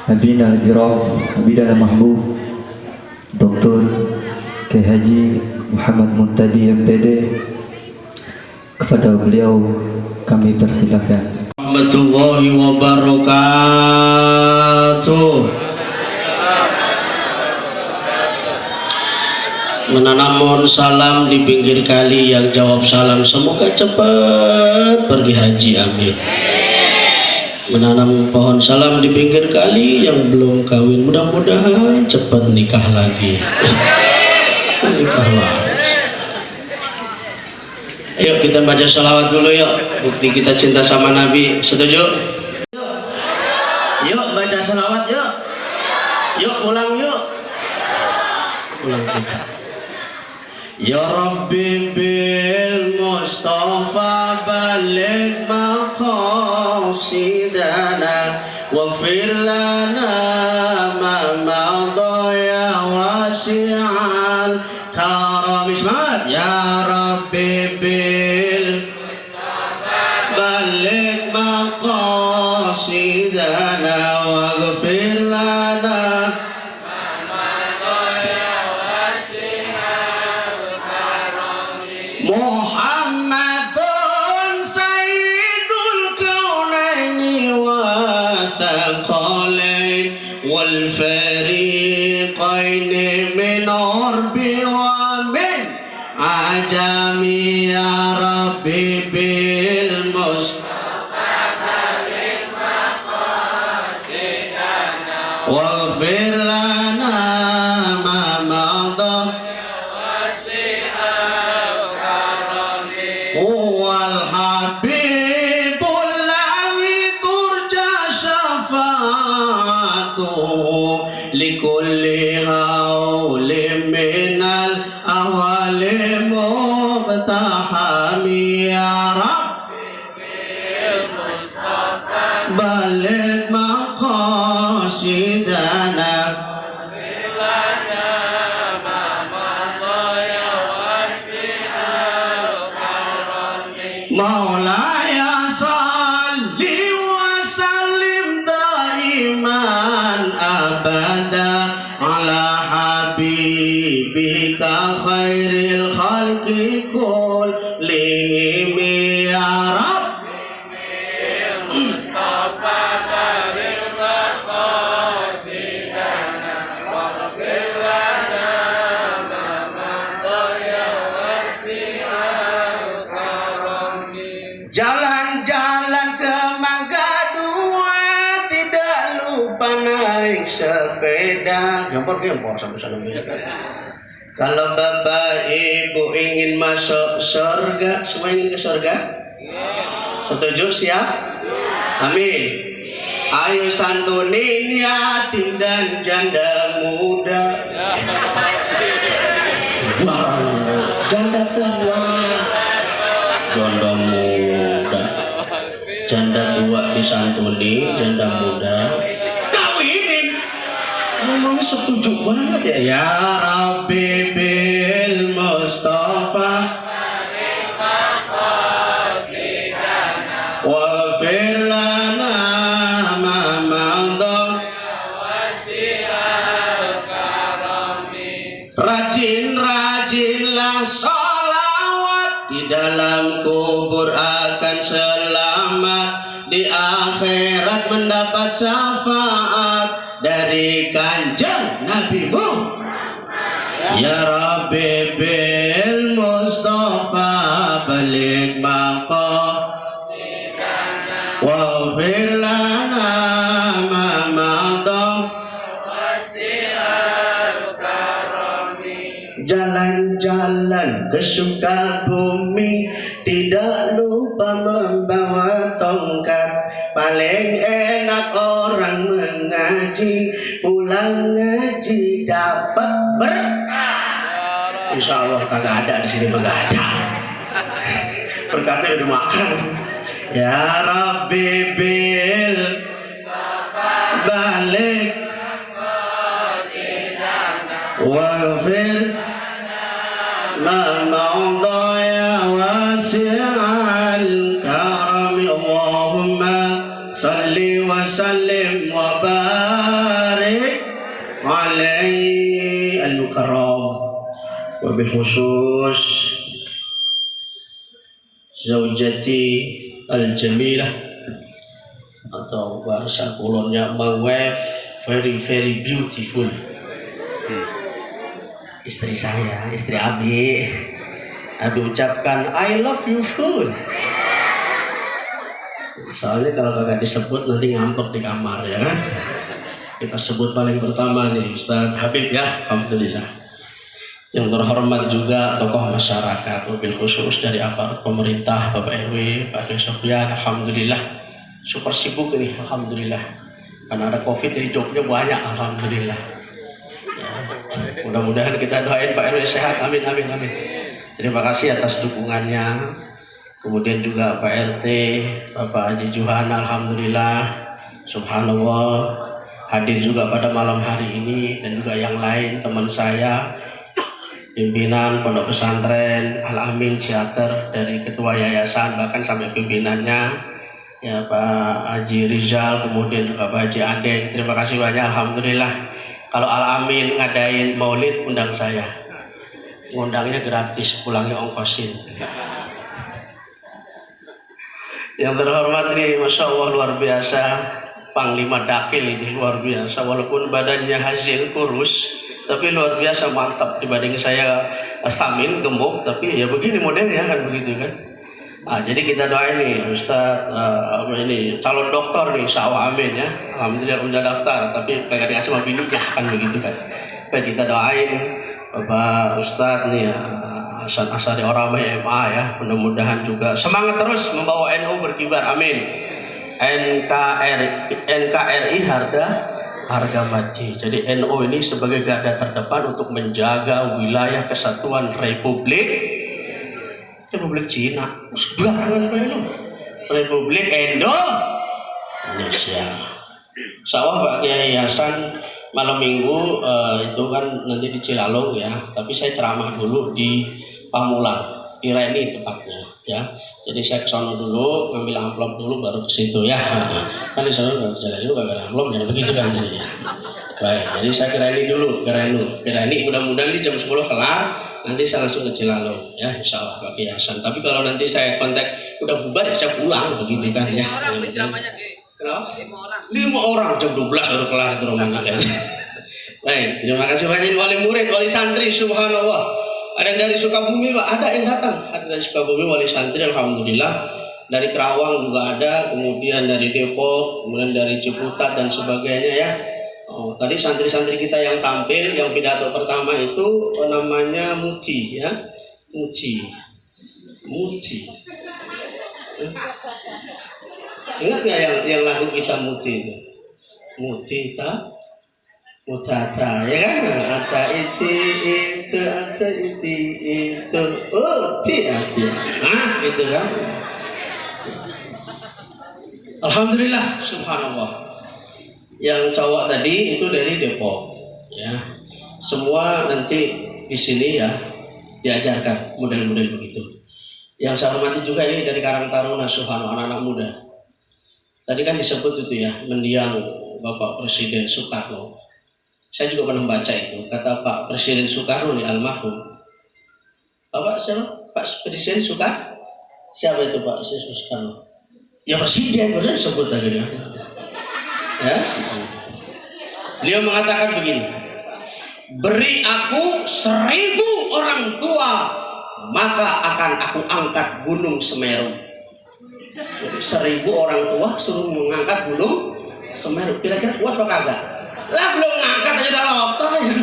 Habibina al-Kiram, Habibina al-Mahbub Dr. K. Haji Muhammad Muntadi MPD. Kepada beliau kami persilakan. Warahmatullahi wabarakatuh. Menanam salam di pinggir kali, yang jawab salam semoga cepat pergi haji, amin. Menanam pohon salam di pinggir kali, yang belum kawin mudah-mudahan cepat nikah lagi. Nikah lagi. Yuk kita baca salawat dulu yuk, bukti kita cinta sama Nabi. Setuju? Yuk baca salawat yuk. Yuk ulang yuk. Ulang kita. Ya Rabbi bil Mustafa balik maqasidana waghfir lana ma madha ya wasi'al karam. Semangat. Ya Rabbi bil balik maqasidana waghfir lana Muhammadun sayyidul kaunaini wa thaqalain wal fariqain min urbi wa min ajami. Ya Rabbi bil Mustafa balik maqasidana waghfir lana ma madha wal habibul ladzi turja syafa'atuhu likulli hawli minal awali muqtahami. Ya Rabbi bil Mustafa balik maqasidana Maulaya salli wa sallim daiman abada ala habibika khairil khalqi kullihim. Ya Rabbi bil Mustafa balik maqasidana waghfir lana ma madha ya wasi'al karam. Jalan-jalan ke Mangga Dua, tidak lupa naik sepeda. Gempor-gempor sampai sana bisa kan. Kalau bapak ibu ingin masuk surga, semua ingin ke surga? Setuju? Siap? Amin. Ayo santunin yatim dan janda muda. Janda tua, janda muda, janda tua disantuni, janda muda kawinin. Ngomongnya setuju banget ya. Ya Rabbi bil Mustafa waghfir lana ma madha. Rajin-rajinlah sholawat, di dalam kubur akan selamat, di akhirat mendapat syafaat dari Kanjeng Nabi Muhammad. Ya Rabbi bil Mustafa balik maqasidana waghfir lana ma madha. Jalan-jalan ke Sukabumi, tidak lupa membawa tongkat. Paling enak orang mengaji, pulang ngaji dapat berkah. Insya Allah kagak ada di sini, kagak ada. Berkatnya udah makan. Ya Rabbi bil balik waghfir ma madha ya wasi'al karam. Allahumma salli wa sallim wa barik علي المكرم وبالخصوص زوجتي الجميلة atau bahasa kulonnya my wife very beautiful. Istri saya, istri Abi ucapkan I love you full. Soalnya kalau kagak disebut nanti ngambek di kamar ya kan. Kita sebut paling pertama nih Ustaz Habib ya, alhamdulillah. Yang terhormat juga tokoh masyarakat, mobil khusus dari aparat pemerintah, Bapak RW, Pak Sofyan, alhamdulillah. Super sibuk ini, alhamdulillah. Karena ada COVID jadi jobnya banyak, alhamdulillah. Ya, mudah-mudahan kita doain Pak RW sehat, amin. Terima kasih atas dukungannya. Kemudian juga Pak RT, Bapak Haji Juhan, alhamdulillah, subhanallah. Hadir juga pada malam hari ini dan juga yang lain teman saya pimpinan Pondok Pesantren Al-Amin Theater dari ketua yayasan bahkan sampai pimpinannya ya Pak Haji Rizal, kemudian juga Pak Haji Andeng. Terima kasih banyak, alhamdulillah. Kalau Al-Amin ngadain maulid undang saya, ngundangnya gratis, pulangnya ongkosin. Yang terhormat nih, masya Allah luar biasa. Panglima Dakil ini luar biasa, walaupun badannya hasil kurus tapi luar biasa mantap dibanding saya stamin gemuk, tapi ya begini modelnya kan begitu kan. Jadi kita doain nih Ustaz ini calon dokter nih sawah amin ya, alhamdulillah udah daftar tapi kagak dikasih sama bininya kan begitu kan. Kita doain Bapak Ustaz nih Hasan Asari Orama MA ya, mudah-mudahan juga semangat terus membawa NU berkibar, amin. NKRI harga mati. Jadi NU ini sebagai garda terdepan untuk menjaga wilayah kesatuan Republik Cina. Republik Indonesia. Sawah Pak Kiai Hasan malam minggu itu kan nanti di Cilalong ya. Tapi saya ceramah dulu di Pamulang, Ireni tepatnya ya. Jadi saya kesana dulu, ngambil amplop dulu baru ke situ ya. Kan di sana nggak jalan juga nggak ada amplop, jangan begitu kan jadinya. Baik, jadi saya ke Reni, mudah-mudahan di jam 10 kelar, nanti saya langsung ke Cilalong ya, insya Allah Pak Kiai Hasan. Tapi kalau nanti saya kontak udah bubar ya saya pulang begitu kan ya. Kenapa? 5 orang jam 12 baru kelar itu rombongan kayaknya. Baik, terima kasih banyak wali murid, wali santri, subhanallah. Ada yang dari Sukabumi Pak, ada yang datang. Ada dari Sukabumi wali santri, alhamdulillah. Dari Kerawang juga ada, kemudian dari Depok, kemudian dari Ciputat dan sebagainya ya. Tadi santri-santri kita yang tampil, yang pidato pertama itu namanya Muti ya. Muti. Ingat nggak yang lagu kita Muti itu? Muti tak? Mutata ya kan, ata itu gitu kan. Alhamdulillah, subhanallah. Yang cowok tadi itu dari Depok ya. Semua nanti di sini ya diajarkan model-model begitu. Yang saya hormati juga ini dari Karang Taruna, subhanallah, anak-anak muda. Tadi kan disebut itu ya, mendiang Bapak Presiden Soekarno. Saya juga pernah baca itu, kata Pak Presiden Soekarno nih almarhum. Bapak siapa? Pak Presiden Soekarno? Siapa itu Pak Presiden Soekarno? Ya Presiden, benar disebut tadi ya. Beliau mengatakan begini, beri aku 1000 orang tua, maka akan aku angkat Gunung Semeru. 1000 orang tua suruh mengangkat Gunung Semeru, kira-kira kuat apa kagak? Lah belum ngangkat aja udah lotoh ya.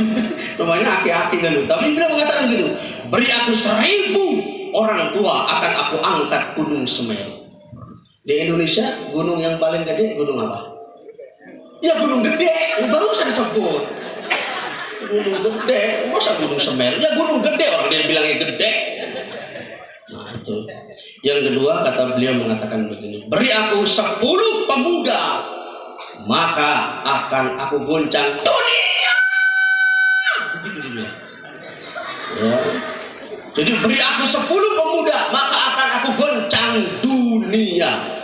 Rumahnya aki-aki kan. Tapi beliau mengatakan begitu, beri aku 1000 orang tua akan aku angkat Gunung Semeru. Di Indonesia gunung yang paling gede gunung apa? Ya Gunung Gede, baru usah disebut. Gunung Gede, masa Gunung Semeru? Ya Gunung Gede, orang dia bilangnya gede. Nah itu. Yang kedua kata beliau mengatakan begini, beri aku 10 pemuda, maka akan aku goncang dunia. Begitu dia bilang. Ya. Jadi beri aku 10 pemuda, maka akan aku goncang dunia.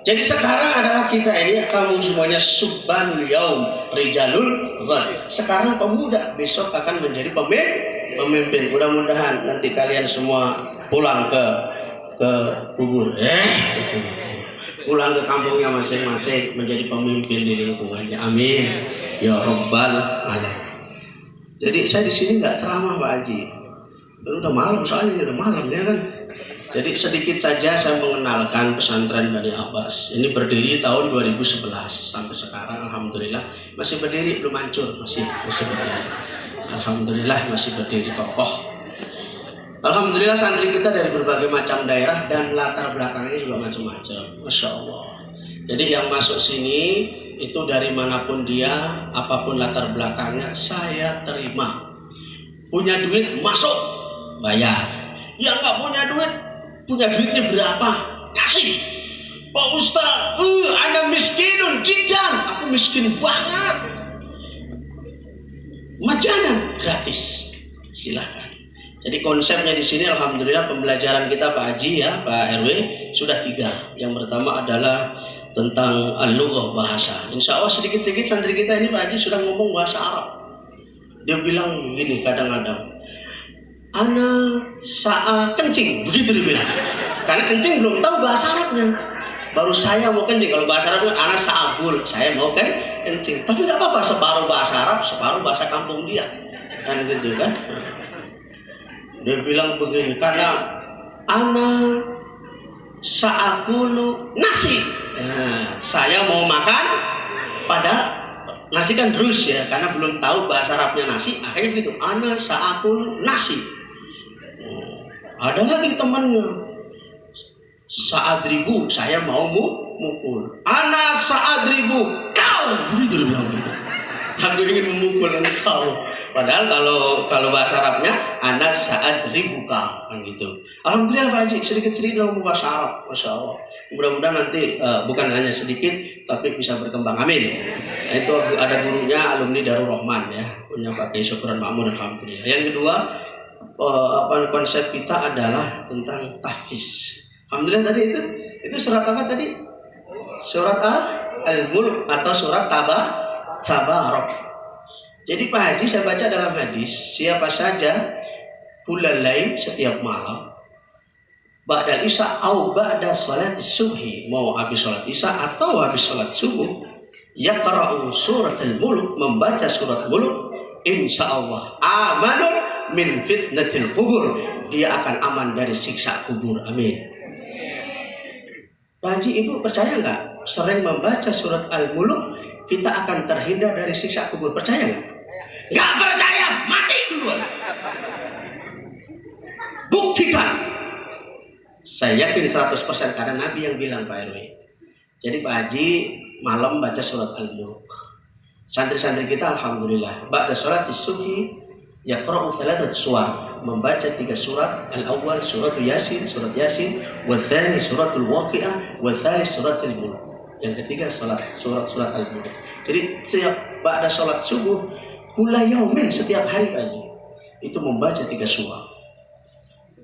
Jadi sekarang adalah kita ini, kamu semuanya subhanul yaum rijalul ghad. Sekarang pemuda, besok akan menjadi pemimpin. Mudah-mudahan nanti kalian semua pulang ke kubur. Pulang ke kampungnya masing-masing menjadi pemimpin di lingkungannya. Amin. Ya Rabbal Alamin. Jadi saya di sini nggak ceramah Pak Haji. Udah malam soalnya, udah malam ya kan. Jadi sedikit saja saya mengenalkan pesantren Bani Abbas. Ini berdiri tahun 2011 sampai sekarang alhamdulillah masih berdiri, belum hancur, masih berdiri. Alhamdulillah masih berdiri kokoh. Alhamdulillah santri kita dari berbagai macam daerah dan latar belakangnya juga macam-macam. Masya Allah. Jadi yang masuk sini itu dari manapun dia, apapun latar belakangnya, saya terima. Punya duit masuk, bayar. Yang nggak punya duitnya berapa? Kasih. Pak Ustaz, Anda miskinun jiddan. Aku miskin banget. Majanan gratis. Silakan. Jadi konsepnya di sini alhamdulillah pembelajaran kita Pak Haji ya, Pak RW sudah 3. Yang pertama adalah tentang al-lughah, bahasa. Insya Allah sedikit-sedikit santri kita ini Pak Haji sudah ngomong bahasa Arab. Dia bilang begini kadang-kadang, ana sa'a kencing, begitu dia bilang. Karena kencing belum tahu bahasa Arabnya. Baru saya mau kencing, kalau bahasa Arabnya ana sa'abul, saya mau kencing. Tapi nggak apa-apa, separuh bahasa Arab, separuh bahasa kampung dia. Kan gitu kan. Dia bilang begini, karena ana sa'akulu nasi. Nah, saya mau makan pada nasi kan terus ya, karena belum tahu bahasa Arabnya nasi, akhirnya begitu, ana sa'akulu nasi. Ada lagi temannya, saat 1000 saya mau mukul. Ana saat 1000 kau, begitu dia bilang gitu. Aku ingin memukul engkau. Padahal kalau bahasa Arabnya ana saat 1000 kau, kan gitu. Alhamdulillah Pak Haji sedikit-sedikit ngomong bahasa Arab, masya Allah. Mudah-mudahan nanti bukan hanya sedikit tapi bisa berkembang. Amin. Itu ada gurunya alumni Darul Rahman ya, punya Pak Kiai Syukran Ma'mun, alhamdulillah. Yang kedua, konsep kita adalah tentang tahfiz. Alhamdulillah tadi itu surat apa tadi? Surat Al-Mulk atau surat Tabarak. Jadi Pak Haji saya baca dalam hadis, siapa saja bulan lain setiap malam ba'dal isya atau ba'da salat subuh, mau habis salat isya atau habis salat subuh, yaqra'u surat Al-Mulk, membaca surat Mulk, insyaallah amanun min fitnatil kubur, dia akan aman dari siksa kubur. Amin. Pak Haji, ibu percaya nggak? Sering membaca surat Al-Mulk kita akan terhindar dari siksa kubur. Percaya nggak? Nggak percaya, mati duluan. Buktikan. Saya yakin 100% karena Nabi yang bilang Pak RW. Jadi Pak Haji malam baca surat Al-Mulk. Santri-santri kita alhamdulillah ba'da salat subuh yaqra'u 3 surat, membaca 3 surat. Al-awwal surat Yasin, wa tsani suratul Waqiah, wa tsalits suratul Mulk. Yang ketiga surat Al-Mulk. Jadi setiap ba'da salat subuh kula yaumin, setiap hari Pak Haji itu membaca 3 surat.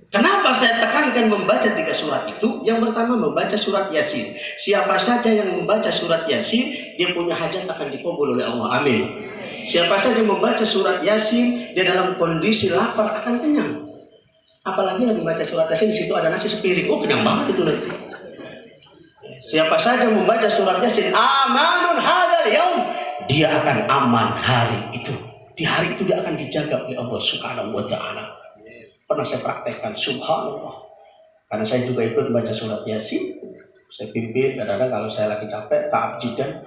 Kenapa saya tekankan membaca 3 surat itu? Yang pertama membaca surat Yasin. Siapa saja yang membaca surat Yasin, dia punya hajat akan dikabul oleh Allah. Amin. Siapa saja membaca surat Yasin, dia dalam kondisi lapar akan kenyang. Apalagi lagi baca surat Yasin, di situ ada nasi sepiring. Oh, kenyang banget itu nanti. Siapa saja membaca surat Yasin, amanun hadzal yaum, dia akan aman hari itu. Di hari itu dia akan dijaga oleh Allah Subhanahu wa taala. Pernah saya praktekkan, subhanallah. Karena saya juga ikut baca surat Yasin. Saya pimpin, kadang-kadang kalau saya lagi capek, ta'abjidan,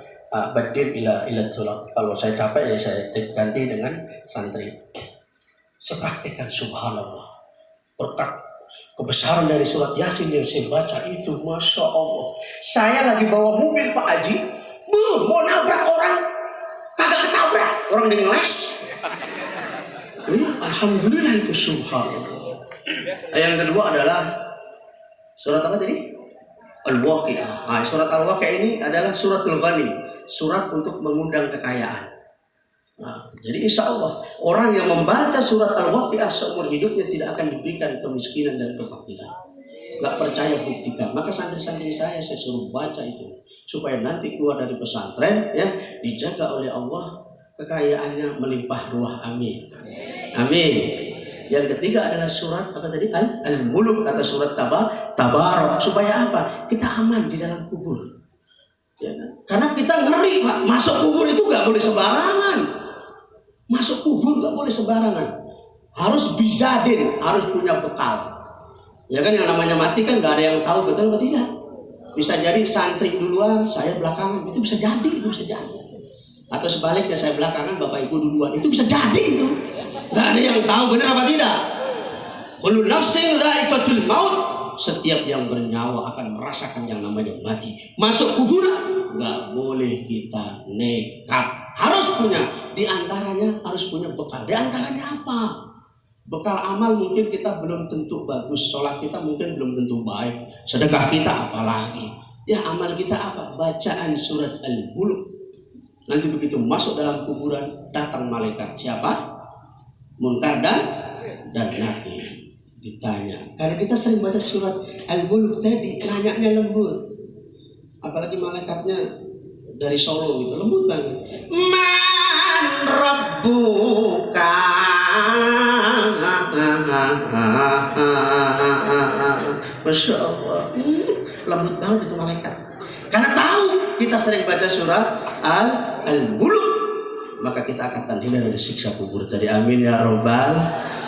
badir ila tulab. Kalau saya capek, ya saya ganti dengan santri. Saya praktekkan, subhanallah. Berkat kebesaran dari surat Yasin yang saya baca itu, masya Allah. Saya lagi bawa mobil Pak Haji, mau nabrak orang, kagak ketabrak, orang dengan les. Alhamdulillah itu subhanallah. Yang kedua adalah surat apa tadi? Al-Waqiah. Nah, surat Al-Waqiah ini adalah suratul Ghani, surat untuk mengundang kekayaan. Nah, jadi insya Allah orang yang membaca surat Al-Waqiah seumur hidupnya tidak akan diberikan kemiskinan dan kefakiran. nggak percaya buktikan. Maka santri-santri saya suruh baca itu supaya nanti keluar dari pesantren ya dijaga oleh Allah, kekayaannya melimpah ruah. Amin. Amin. Yang ketiga adalah surat apa tadi? Al-Mulk atau surat Tabarok. Supaya apa? Kita aman di dalam kubur. Ya, kan? Karena kita ngeri, Pak. Masuk kubur itu nggak boleh sembarangan. Masuk kubur nggak boleh sembarangan. Harus bizadin, harus punya bekal. Ya kan, yang namanya mati kan nggak ada yang tahu betul atau tidak. Bisa jadi santri duluan, saya belakangan, itu bisa jadi, itu bisa jadi. Atau sebaliknya saya belakangan, bapak ibu duluan, itu bisa jadi itu. Nggak ada yang tahu benar apa tidak. Kullu nafsin dha'iqatul maut. Setiap yang bernyawa akan merasakan yang namanya mati. Masuk kuburan nggak boleh kita nekat. Harus punya, di antaranya harus punya bekal. Di antaranya apa? Bekal amal mungkin kita belum tentu bagus, sholat kita mungkin belum tentu baik, sedekah kita apalagi. Ya amal kita apa? Bacaan surat Al-Mulk. Nanti begitu masuk dalam kuburan, datang malaikat siapa? Munkar dan Nakir. Ditanya. Karena kita sering baca surat Al-Mulk tadi, nanyanya lembut. Apalagi malaikatnya dari Solo gitu, lembut banget. Man Rabbuka. Masya Allah, lembut banget itu malaikat. Karena tahu kita sering baca surat Al-Mulk, maka kita akan terhindar dari siksa kubur tadi. Amin ya robbal.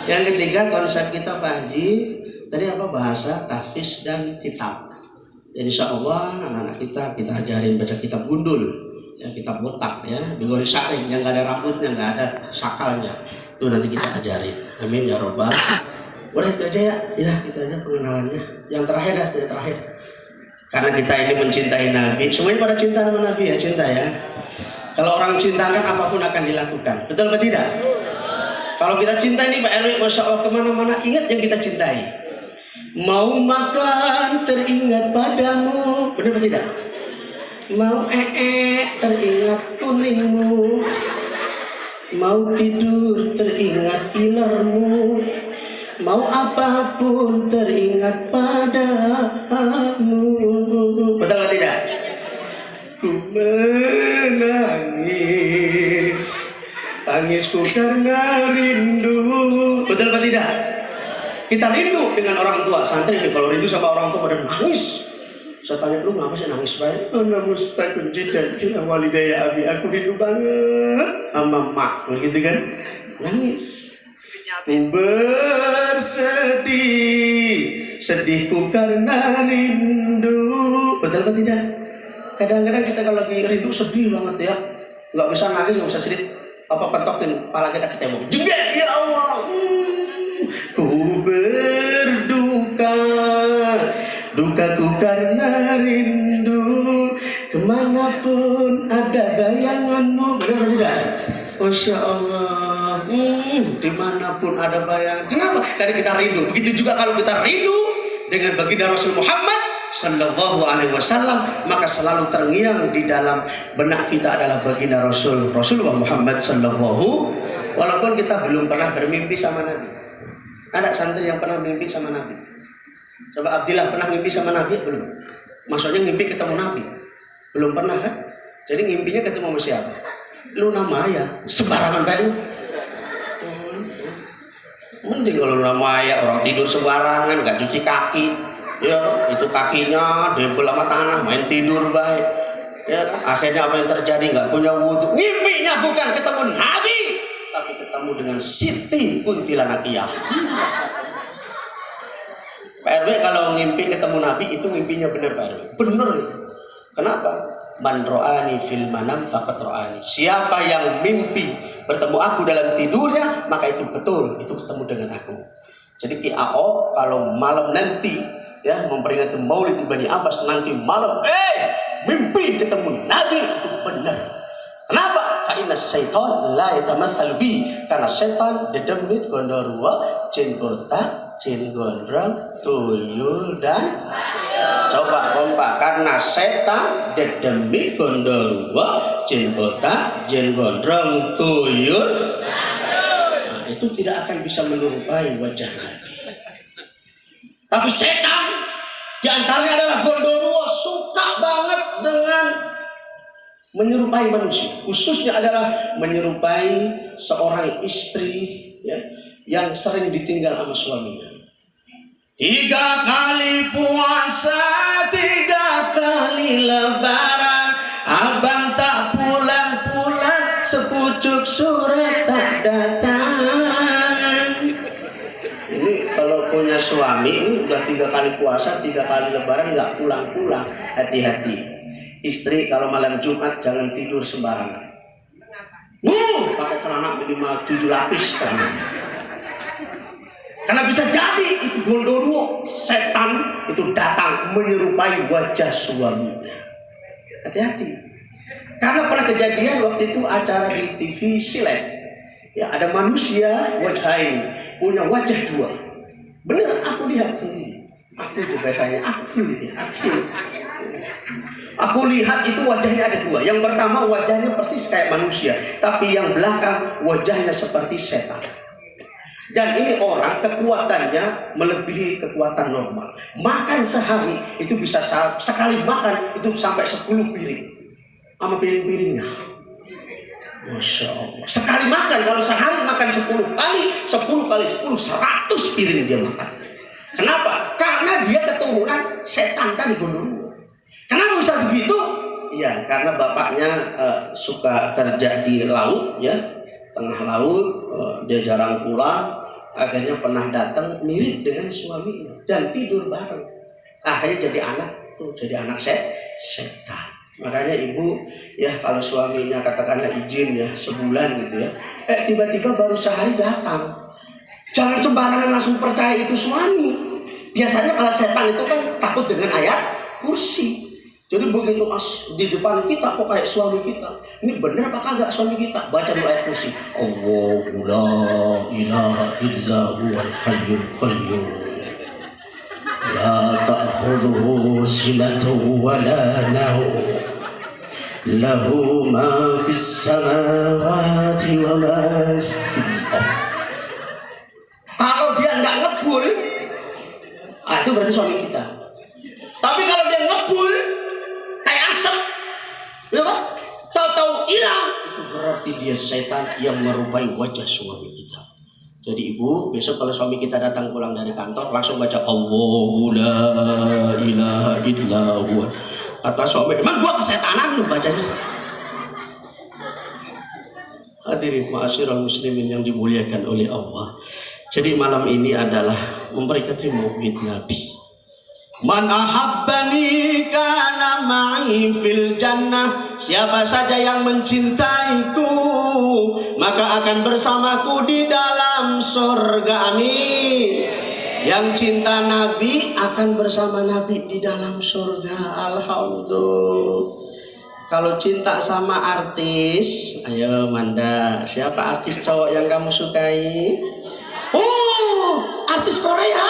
Yang ketiga konsep kita Pak Haji tadi apa? Bahasa, tahfiz dan kitab. Jadi insya Allah anak-anak kita ajarin baca kitab gundul, ya kitab botak ya, digori syaring yang nggak ada rambutnya, nggak ada sakalnya. Itu nanti kita ajarin. Amin ya robbal. Udah itu aja ya, itu aja pengenalannya. Yang terakhir dah, yang terakhir. Karena kita ini mencintai Nabi, semuanya pada cinta sama Nabi ya, cinta ya. Kalau orang cinta kan apapun akan dilakukan, betul atau tidak? Kalau kita cinta ini Pak RW, Masya Allah kemana-mana ingat yang kita cintai. Mau makan teringat padamu, benar atau tidak? Mau teringat kuningmu. Mau tidur teringat ilermu. Mau apapun teringat padamu. Betul atau tidak? Ku menangis, tangisku karena rindu. Betul atau tidak? Kita rindu dengan orang tua. Santri nih kalau rindu sama orang tua pada nangis. Saya tanya, lu ngapa sih nangis baik? Ana mustaqim jiddan ila walidayya abi. Aku rindu banget sama mak. Begitu kan? Nangis. Bersedih, sedihku karena rindu. Betul atau tidak? Kadang-kadang kita kalau lagi rindu sedih banget ya. Nggak bisa nangis, nggak bisa sedih. Apa pentokin kepala kita ke tembok. Jebret, ya Allah. Ku berduka, dukaku karena rindu. Kemanapun ada bayanganmu. Benar atau tidak? Masya Allah. Dimanapun ada bayangan. Kenapa? Karena kita rindu. Begitu juga kalau kita rindu dengan baginda Rasul Muhammad Sallallahu Alaihi Wasallam, maka selalu terngiang di dalam benak kita adalah baginda Rasulullah Muhammad Sallallahu. Walaupun kita belum pernah bermimpi sama Nabi. Ada santri yang pernah mimpi sama Nabi? Coba Abdillah pernah mimpi sama Nabi? Belum. Maksudnya mimpi ketemu Nabi? Belum pernah kan? Jadi mimpinya ketemu sama siapa? Lu nama ya sembarangan kayak lu. Mending kalau lu nama ya orang tidur sembarangan, nggak cuci kaki. Ya, itu kakinya dempel sama tanah, main tidur baik. Ya, akhirnya apa yang terjadi? Nggak punya wudhu. Mimpinya bukan ketemu Nabi, tapi ketemu dengan Siti Kuntilanakiyah. Pak RW kalau ngimpi ketemu Nabi itu mimpinya benar Pak RW. Benar. Kenapa? Man ro'ani fil manam faqad ro'ani. Siapa yang mimpi bertemu aku dalam tidurnya, maka itu betul, itu ketemu dengan aku. Jadi TAO kalau malam nanti ya memperingati Maulid Bani Abbas nanti malam mimpi ketemu Nabi itu benar. Kenapa? Fa inna syaitan la yatamatsalu bi. Karena setan dedemit gondorwa, jin botak, jin gondrong, tuyul dan coba kompak. Karena setan dedemit gondorwa, jin botak, jin gondrong, tuyul. Nah, itu tidak akan bisa menyerupai wajah Nabi. Tapi setan Di antaranya adalah Gondoruo suka banget dengan menyerupai manusia, khususnya adalah menyerupai seorang istri ya, yang sering ditinggal sama suaminya. 3 kali puasa, 3 kali lebaran, abang tak pulang-pulang, sepucuk surat tak datang. Ini kalau punya suami udah 3 kali puasa, 3 kali lebaran nggak pulang-pulang, hati-hati. Istri kalau malam Jumat jangan tidur sembarangan. Pakai celana minimal 7 lapis kan. Karena bisa jadi itu Gondoruo, setan itu datang menyerupai wajah suaminya. Hati-hati. Karena pernah kejadian waktu itu acara di TV Silet. Ya, ada manusia wajah ini punya wajah 2. Bener, aku lihat sendiri. Aku juga saya, aku. Aku lihat itu wajahnya ada 2. Yang pertama wajahnya persis kayak manusia, tapi yang belakang wajahnya seperti setan. Dan ini orang kekuatannya melebihi kekuatan normal. Makan sehari itu bisa sekali makan itu sampai 10 piring. Sama piring-piringnya. Masya Allah. Sekali makan, kalau sehari makan 10 kali 10, 100 piring dia makan. Kenapa? Karena dia keturunan setan tadi Gondoruo. Kenapa bisa begitu? Iya, karena bapaknya suka kerja di laut ya. Tengah laut, dia jarang pulang. Akhirnya pernah datang mirip dengan suaminya dan tidur bareng. Akhirnya jadi anak setan. Makanya ibu ya kalau suaminya katakanlah izin ya sebulan gitu ya, tiba-tiba baru sehari datang. Jangan sembarangan langsung percaya itu suami. Biasanya kalau setan itu kan takut dengan ayat kursi. Jadi begitu di depan kita kok kayak suami kita. Ini benar apa kagak suami kita? Baca dulu ayat kursi. Allahu la ilaha illa huwal hayyul qayyum. La ta'khudhuhu sinatun wa la nawm. Lahu ma fis samawati wa ma fil ardh. Kalau dia enggak ngebul, itu berarti suami kita. Tapi kalau dia ngebul kayak asap, ya Pak? Tahu-tahu hilang, itu berarti dia setan yang merupai wajah suami kita. Jadi ibu, besok kalau suami kita datang pulang dari kantor, langsung baca Allahu la ilaha illa huwa. Kata suami, emang gua kesetanan lu bacanya? Hadirin ma'asyiral muslimin yang dimuliakan oleh Allah. Jadi malam ini adalah memperingati maulid Nabi. Man ahabbani kana ma'i fil jannah. Siapa saja yang mencintaiku maka akan bersamaku di dalam surga. Amin. Yang cinta Nabi akan bersama Nabi di dalam surga. Alhamdulillah. Kalau cinta sama artis, ayo Manda, siapa artis cowok yang kamu sukai? Oh, artis Korea.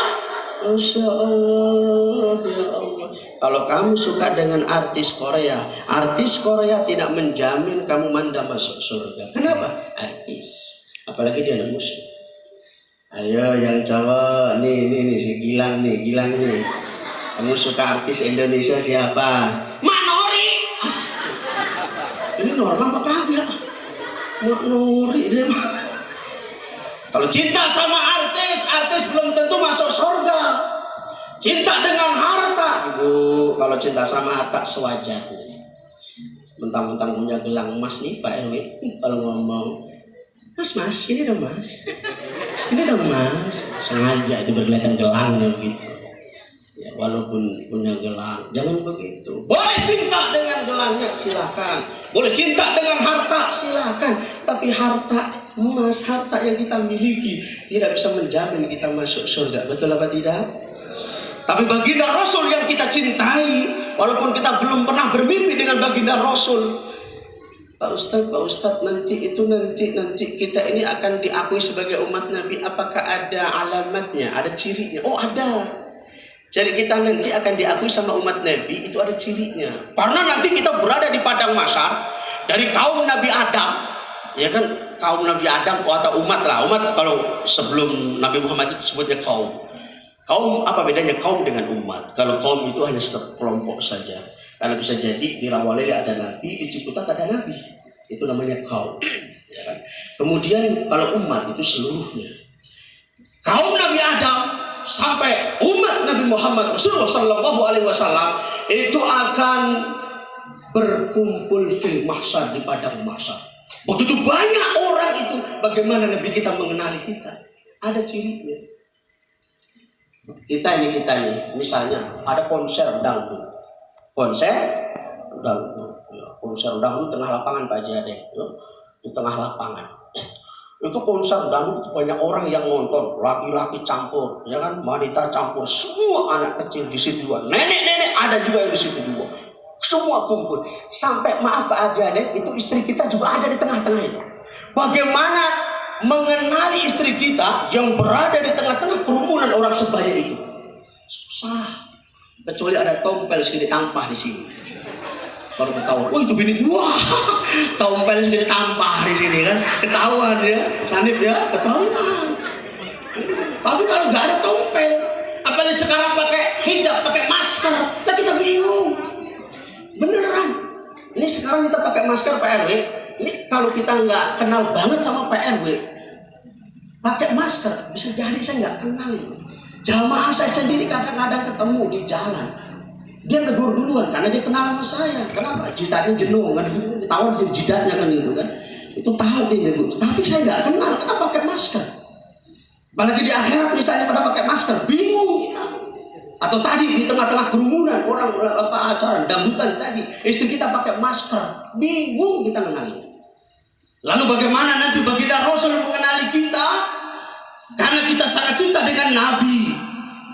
Masya Allah, ya Allah. Kalau kamu suka dengan artis Korea tidak menjamin kamu Manda masuk surga. Kenapa? Artis, apalagi dia anak muslim. Ayo yang cowok, nih si Gilang nih. Kamu suka artis Indonesia siapa? Manori. Ini normal apa kagak? Manori dia mah. Kalau cinta sama artis belum tentu masuk surga. Cinta dengan harta, ibu, kalau cinta sama harta sewajarnya. Mentang-mentang punya gelang emas nih Pak RW, kalau ngomong, mas, ini dong mas, sengaja itu berkelihatan gelangnya gitu. Ya, walaupun punya gelang, jangan begitu. Boleh cinta dengan gelangnya, silakan. Boleh cinta dengan harta, silakan. Tapi harta emas, harta yang kita miliki tidak bisa menjamin kita masuk surga. Betul apa tidak? Tapi baginda Rasul yang kita cintai, walaupun kita belum pernah bermimpi dengan baginda Rasul, Pak Ustadz, nanti kita ini akan diakui sebagai umat Nabi. Apakah ada alamatnya, ada cirinya? Oh ada. Jadi kita nanti akan diakui sama umat Nabi, itu ada cirinya. Karena nanti kita berada di padang mahsyar dari kaum Nabi Adam, ya kan? Kaum Nabi Adam atau umat lah. Umat kalau sebelum Nabi Muhammad itu sebutnya kaum. Kaum, apa bedanya kaum dengan umat? Kalau kaum itu hanya sekelompok saja. Karena bisa jadi di Rawalele ada nabi, di Ciputat ada nabi. Itu namanya kaum. Ya kan? Kemudian kalau umat itu seluruhnya. Kaum Nabi Adam sampai umat Nabi Muhammad Rasulullah Sallallahu Alaihi Wasallam itu akan berkumpul fil mahsyar, di padang mahsyar. Begitu banyak orang itu, bagaimana Nabi kita mengenali kita? Ada cirinya. Kita ini, misalnya ada konser dangdut, konser dangdut tengah lapangan Pak Jade, di tengah lapangan. Itu konser dangdut banyak orang yang nonton, laki-laki campur, ya kan, wanita campur, semua anak kecil di situ juga, nenek-nenek ada juga yang di situ juga, semua kumpul. Sampai maaf Pak Jade, itu istri kita juga ada di tengah-tengah itu. Bagaimana mengenali istri kita yang berada di tengah-tengah kerumunan orang sebanyak itu? Susah. Kecuali ada tompel segini tampah di sini. Baru ketahuan, oh itu bini gua. Tompel segini tampah di sini kan, ketahuan ya, sanib ya, ketahuan. Tapi kalau nggak ada tompel, apalagi sekarang pakai hijab, pakai masker, nah kita bingung. Beneran. Ini sekarang kita pakai masker Pak RW. Ini kalau kita nggak kenal banget sama Pak RW, pakai masker, bisa jadi saya nggak kenal. Jamaah saya sendiri kadang-kadang ketemu di jalan, dia negur duluan karena dia kenal sama saya. Kenapa? Jidatnya jenuh kan, ditawa jadi jidatnya kan gitu kan. Itu tahu dia negur. Tapi saya nggak kenal, kenapa pakai masker? Apalagi di akhirat misalnya pada pakai masker, bingung kita. Atau tadi di tengah-tengah kerumunan orang acara dangdutan tadi, istri kita pakai masker, bingung kita mengenali. Lalu bagaimana nanti baginda Rasul mengenali kita? Karena kita sangat cinta dengan Nabi.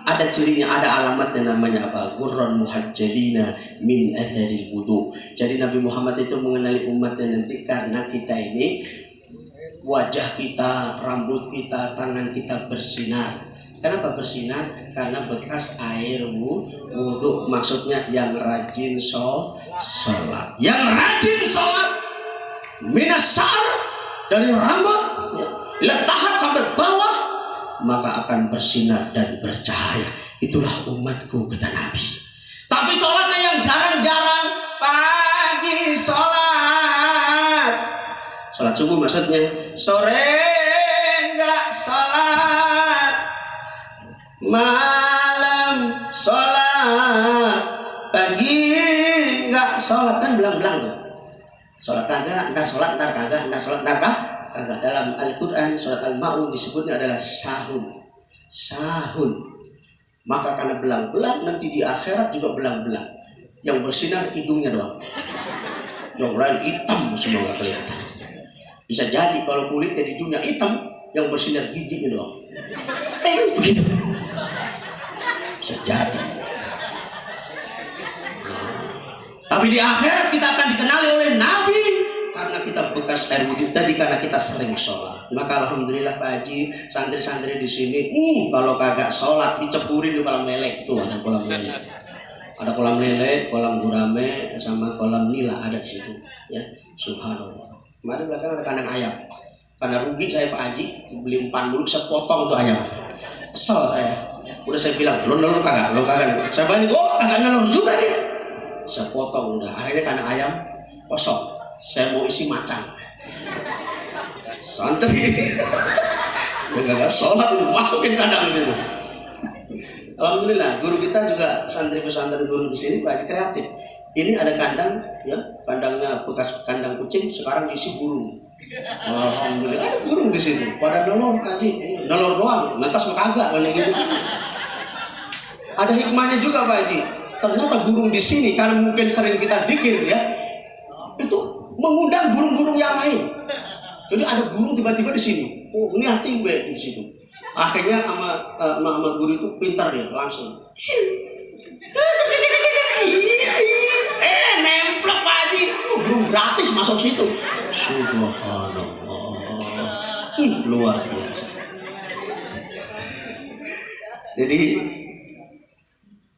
Ada cirinya, ada alamatnya, namanya apa? Ghurran muhajjalina min atharil wudu. Jadi Nabi Muhammad itu mengenali umatnya nanti karena kita ini, wajah kita, rambut kita, tangan kita bersinar. Kenapa bersinar? Karena bekas air wudu. Maksudnya yang rajin sholat. Yang rajin sholat minasar, dari rambut letahan sampai bawah, maka akan bersinar dan bercahaya. Itulah umatku, kata Nabi. Tapi sholatnya yang jarang-jarang, pagi sholat, sholat subuh maksudnya, sore enggak sholat, malam sholat, pagi enggak sholat, kan belang-belang tuh. Sholat kagak, ntar sholat, ntar kagak, ntar sholat, ntar kagak. Dalam Al-Quran surat Al-Ma'un disebutnya adalah sahun. Maka karena belang-belang, nanti di akhirat juga belang-belang. Yang bersinar hidungnya doang, yang lain hitam semua nggak kelihatan. Bisa jadi kalau kulitnya di dunia hitam, yang bersinar giginya doang. Begitu. Bisa jadi. Tapi di akhirat kita akan dikenali oleh Nabi karena kita bekas air wudhu tadi, karena kita sering sholat. Maka alhamdulillah Pak Haji, santri-santri di sini, kalau kagak sholat dicepurin di kolam lele. Tuh ada kolam lele, ada kolam lele, kolam gurame, sama kolam nila ada di situ. Ya, subhanallah. Kemarin belakang ada kandang ayam. Karena rugi saya Pak Haji, beli umpan dulu, saya potong tuh ayam. Kesel saya. Udah saya bilang, lo kagak. Saya balik, kagak ngelor juga dia. Saya potong udah, akhirnya kandang ayam kosong. Saya mau isi macan. Santri yang gak sholat masukin kandang itu. Alhamdulillah guru kita juga santri pesantren guru di sini banyak kreatif. Ini ada kandang, ya kandangnya bekas kandang kucing, sekarang diisi burung. Alhamdulillah ada burung di situ. Pada nolor Haji, nolor doang, lantas kagak kayak gitu. Ada hikmahnya juga Pak Haji. Ternyata burung di sini karena mungkin sering kita dzikir ya, itu mengundang burung-burung yang lain. Jadi ada burung tiba-tiba di sini. Oh, ini hati gue di situ. Akhirnya sama guru itu pintar dia langsung. Nemplok Pak Haji. Burung gratis masuk situ. Subhanallah. Luar biasa. Jadi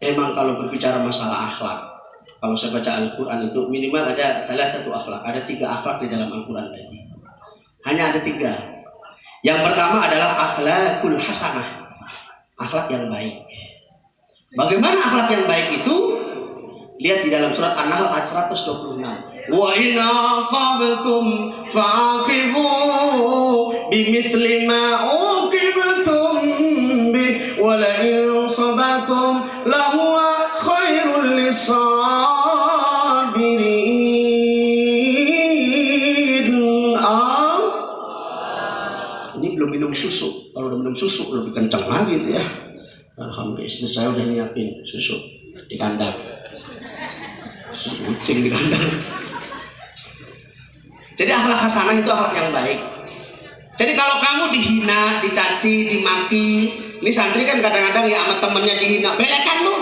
emang kalau berbicara masalah akhlak, kalau saya baca Al-Quran itu minimal ada satu akhlak, ada 3 akhlak di dalam Al-Quran tadi. Hanya ada 3. Yang pertama adalah akhlakul hasanah. akhlak yang baik. Bagaimana akhlak yang baik itu? Lihat di dalam surat An-Nahl ayat 126. Wa in aqabtum faqibu bimithli ma uqibtum bi wa la in sabartum lahuwa khairul lisabirin. Ini belum minum susu. Kalau udah minum susu lebih kencang lagi itu ya. Alhamdulillah istri saya udah nyiapin susu di kandang. Susu kucing di kandang. Jadi akhlak hasanah itu akhlak yang baik. Jadi kalau kamu dihina, dicaci, dimaki, ini santri kan kadang-kadang ya sama temennya dihina, belekan lu.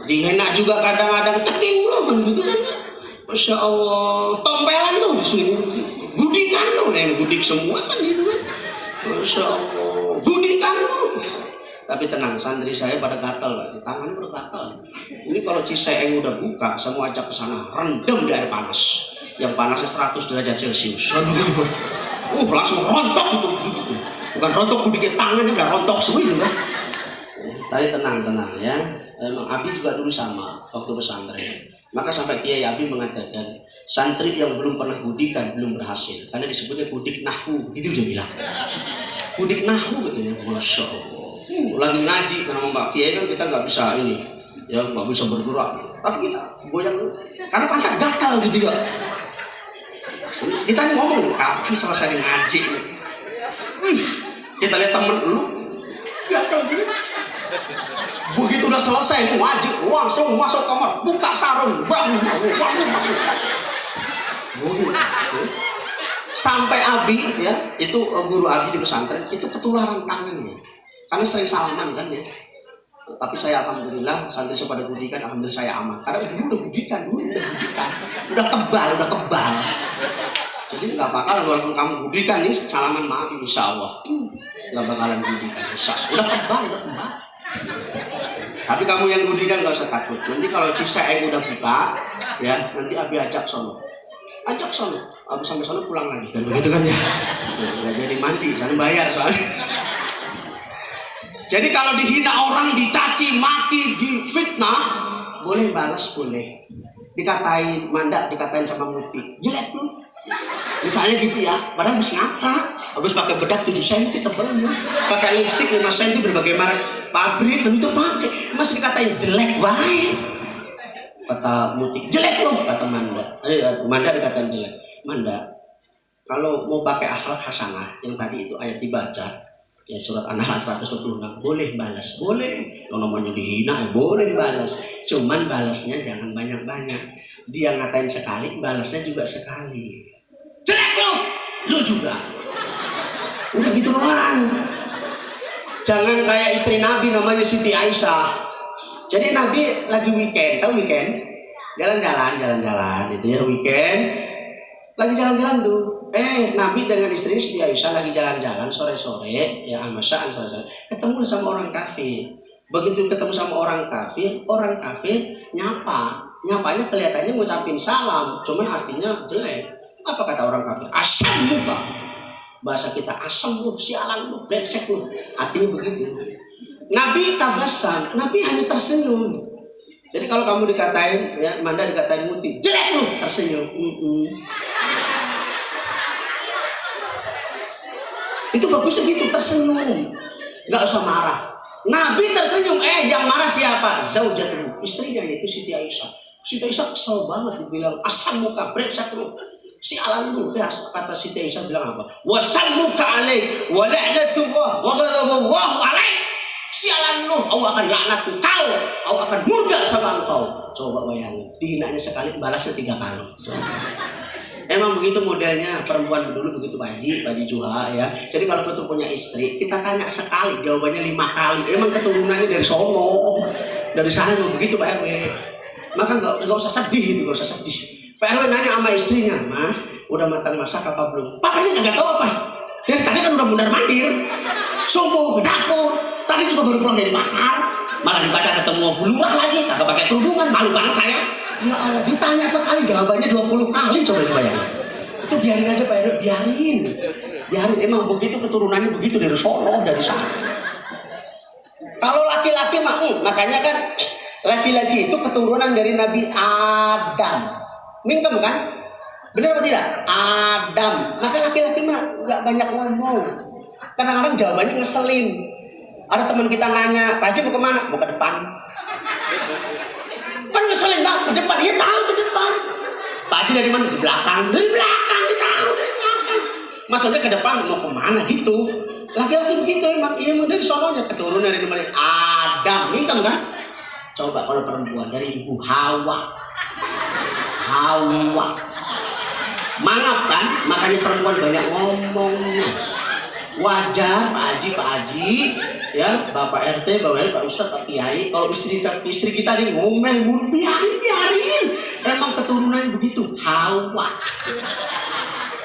Dihina juga kadang-kadang ceking lu kan gitu kan. Masya Allah, tompelan lu disuruh gudikan lu, yang gudik semua kan gitu kan. Masya Allah, gudikan lu. Tapi tenang, santri saya pada gatal, Pak. Di tangan udah gatal. Ini kalau Ciseeng udah buka, semua ajak ke sana, rendam di air panas. Yang panasnya 100 derajat Celcius. Langsung rontok gitu. Bukan rontok dikit tangannya udah rontok semua itu kan. Tadi tenang ya. Emang Abi juga dulu sama waktu pesantren. Maka sampai Kiai Abi mengatakan, santri yang belum pernah gudikan belum berhasil. Karena disebutnya gudik nahwu, gitu dia bilang. Gudik nahwu katanya, Masya Allah. Lagi ngaji karena Mbak Kiai kan kita nggak bisa ini, ya nggak bisa bergerak. Tapi kita goyang karena pantat gatal gitu ya. Kita nih ngomong kapan selesai ngaji. Kita lihat temen lu gatal gitu. Begitu udah selesai itu wajib langsung masuk kamar, buka sarung, bangun. Sampai Abi ya, itu guru Abi di pesantren itu ketularan tangannya. Karena sering salaman kan ya. Tapi saya alhamdulillah santri saya pada gudikan, alhamdulillah saya aman. Karena dulu udah gudikan. Udah kebal. Jadi nggak bakalan walaupun kamu gudikan nih salaman maaf insya Allah. Nggak bakalan gudikan insya Allah. Udah kebal. Tapi kamu yang gudikan nggak usah takut. Nanti kalau Ciseeng udah buka ya, nanti Abi ajak sono. Abi sampai sono pulang lagi. Dan begitu kan ya. Nggak jadi mandi, jangan bayar soalnya. Jadi kalau dihina orang, dicaci, maki, difitnah, boleh balas, boleh. Dikatain Manda, dikatain sama Muti, jelek lu. Misalnya gitu ya, padahal habis ngaca, habis pakai bedak 7 cm tebelnya, pakai lipstick 5 cm berbagai merek pabrik, dan itu pakai, masih dikatain jelek baik. Kata Muti, jelek lu, kata Manda. Manda dikatain jelek. Manda, kalau mau pakai akhlak hasanah, yang tadi itu ayat dibaca, ya surat An-Nahl 126, boleh balas, boleh. Kalau namanya dihina, boleh balas. Cuman balasnya jangan banyak-banyak. Dia ngatain sekali, balasnya juga sekali. Jelek lu juga. Udah gitu doang. Jangan kayak istri Nabi namanya Siti Aisyah. Jadi Nabi lagi weekend, tahu weekend? Jalan-jalan itu ya weekend. Lagi jalan-jalan tuh. Nabi dengan istrinya Siti Aisyah lagi jalan-jalan sore-sore, ya al-masya sore-sore, ketemu sama orang kafir. Begitu ketemu sama orang kafir nyapanya kelihatannya ngucapin salam, cuman artinya jelek. Apa kata orang kafir? Asam muka. Bahasa kita asam lu, sialan lu, brengsek lu. Artinya begitu. Nabi tabassam, Nabi hanya tersenyum. Jadi kalau kamu dikatain, ya Manda dikatain Muti, jelek lu, tersenyum. Itu bagusnya gitu, tersenyum, nggak usah marah. Nabi tersenyum, yang marah siapa? Zaujatuhu, istrinya yaitu Siti Aisyah. Siti Aisyah kesel banget, dibilang asam muka, brengsek lu, sialan lu. Kata Siti Aisyah bilang apa? Wasam muka alaik, wa la'natullah, wa ghadaballahu alaik. Sialan lu, Allah akan laknat engkau, Allah akan murka sama engkau. Coba bayangin, dihinanya sekali, balasnya 3 kali. Emang begitu modelnya perempuan dulu begitu Baji Juha ya. Jadi kalau kita punya istri, kita tanya sekali, jawabannya 5 kali. Emang keturunannya dari sono, dari sana juga begitu Pak RW. Maka nggak usah sedih gitu, nggak usah sedih. Pak RW nanya sama istrinya, mah udah matang masak apa belum? Papanya nggak tahu apa. Dari tadi kan udah mundar mandir, subuh ke dapur. Tadi juga baru pulang dari pasar, malah di pasar ketemu bulurah lagi, kagak pakai kerudungan, malu banget saya. Ya Allah, ditanya sekali jawabannya 20 kali, coba bayangin. Itu biarin aja Pak RW, biarin. Emang begitu keturunannya begitu dari Solo, dari sana. Kalau laki-laki mah, makanya kan laki-laki itu keturunan dari Nabi Adam. Mingkem kan? Benar apa tidak? Adam. Maka laki-laki mah nggak banyak ngomong. Kadang-kadang jawabannya ngeselin. Ada teman kita nanya, Pak Haji mau kemana? Mau ke depan. Kan ngeselin bang, ke depan. Iya tahu ke depan. Pak Haji dari mana? Di belakang. Dari belakang, dia tahu dari belakang. Maksudnya ke depan mau kemana gitu. Laki-laki begitu emang. Iya mau dari sononya keturunan dari mana? Adam. Mingkem kan? Coba kalau perempuan dari ibu Hawa. Hawa. Mangap kan? Makanya perempuan banyak ngomongnya. Wajar Pak Haji, ya Bapak RT, Bapak RT, Pak Ustadz, Pak Kiai. Kalau istri kita nih ngomel mulu, biarin. Emang keturunannya begitu. Hawa.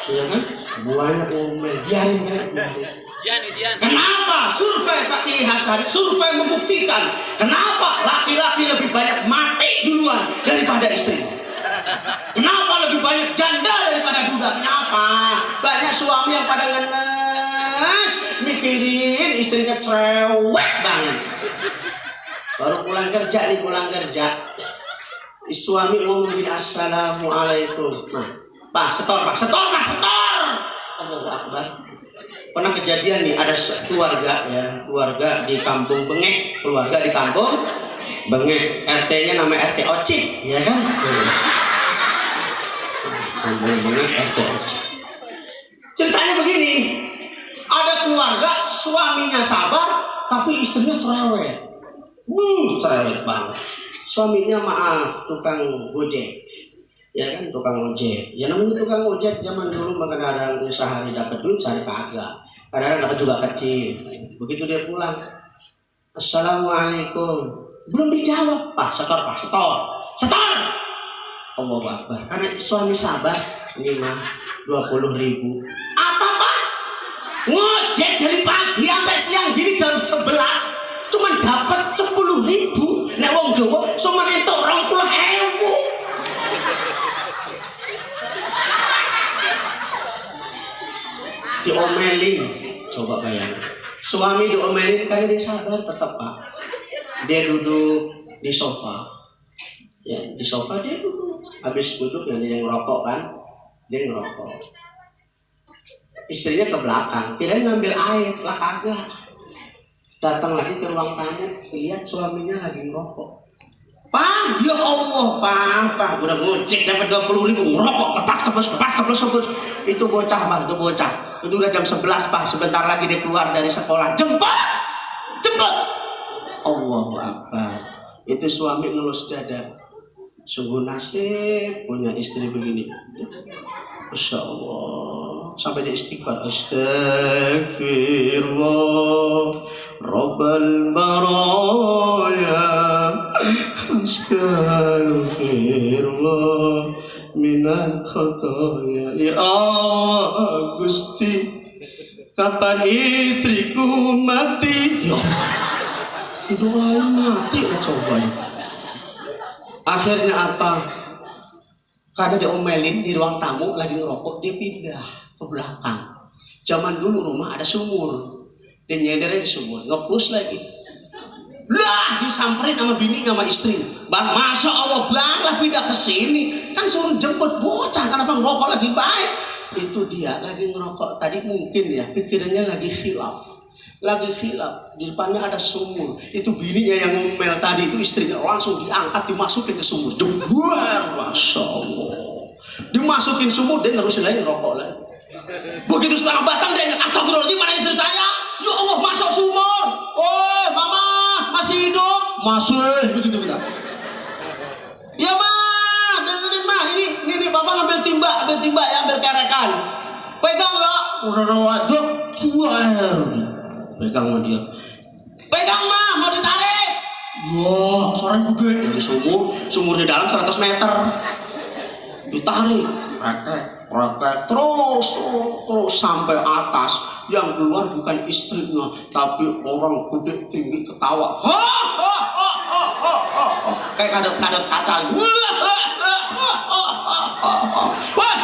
Ya kan? Banyak ngomel, biarin. Kenapa? Survei Pak Kiai Hasan, survei membuktikan kenapa laki-laki lebih banyak mati duluan daripada istri. Kenapa lebih banyak janda daripada duda? Kenapa? Banyak suami yang pada ngenes mikirin istrinya cerewet banget. Baru pulang kerja. Suami ngomong gini, assalamualaikum. Nah, Pak, setor. Allahu Akbar. Pernah kejadian nih, ada keluarga di kampung Bengek, RT-nya nama RT Ocik, ya kan? Ceritanya begini, ada keluarga suaminya sabar tapi istrinya cerewet. Cerewet banget. Suaminya maaf tukang gojek, ya kan, tukang ojek. Ya namanya tukang ojek zaman dulu kadang-kadang sehari dapat duit, sehari kagak. Kadang-kadang dapat juga kecil. Begitu dia pulang, assalamualaikum, belum dijawab, Pak, setor. Allah Akbar. Karena suami sabar, ini mah 20.000. Apa Pak? Ngojek dari pagi sampai siang gini jam 11 cuman dapat 10.000. Nek wong Jawa cuma entuk 20.000. Diomelin, coba bayangin. Suami diomelin karena dia sabar tetap Pak. Dia duduk di sofa. Ya, di sofa dia duduk. Habis duduk yang ngerokok kan, dia ngerokok. Istrinya ke belakang, kirain ngambil air, lah kagak. Datang lagi ke ruang tamu, lihat suaminya lagi ngerokok. Pak, ya Allah, Pak, udah ngocek dapat 20.000, ngerokok, lepas. Itu bocah, Pak, itu udah jam 11, Pak, sebentar lagi dia keluar dari sekolah, jemput. Allahu Akbar. Itu suami ngelus dada. Sungguh nasib punya istri begini. Masya Allah. Sampai dia istighfar. Astagfirullah Rabbal baraya. Astagfirullah minal khataya. Ya Allah Gusti, kapan istriku mati? Ya doain mati lah coba. Akhirnya apa? Karena dia omelin di ruang tamu lagi ngerokok, dia pindah ke belakang. Zaman dulu rumah ada sumur, dia nyedernya di sumur, ngepus lagi. Lah disamperin sama bini sama istri. Bang, Masya Allah, bang lah pindah ke sini. Kan suruh jemput bocah, kenapa ngerokok lagi baik? Itu dia lagi ngerokok tadi mungkin ya pikirannya lagi khilaf. Di depannya ada sumur. Itu bininya yang ngomel tadi, itu istrinya langsung diangkat, dimasukin ke sumur. Jebuar, Masya Allah. Dimasukin sumur, dia nerusin lagi ngerokok lagi. Begitu setengah batang dia ingat, astagfirullahaladzim, mana istri saya? Ya Allah, masuk sumur. Oh mama, masih hidup? Masih, begitu kita. Ya ma, dengerin ma, ini bapak ngambil timba ya, ambil kerekan. Pegang enggak? Udah waduh, pegang sama dia. Pegang mah, mau ditarik. Wah, suaranya gede. Dari sumur di dalam 100 meter. Ditarik, raket, terus sampai atas. Yang keluar bukan istrinya, tapi orang gede tinggi ketawa. Kayak kadut kaca. Wah,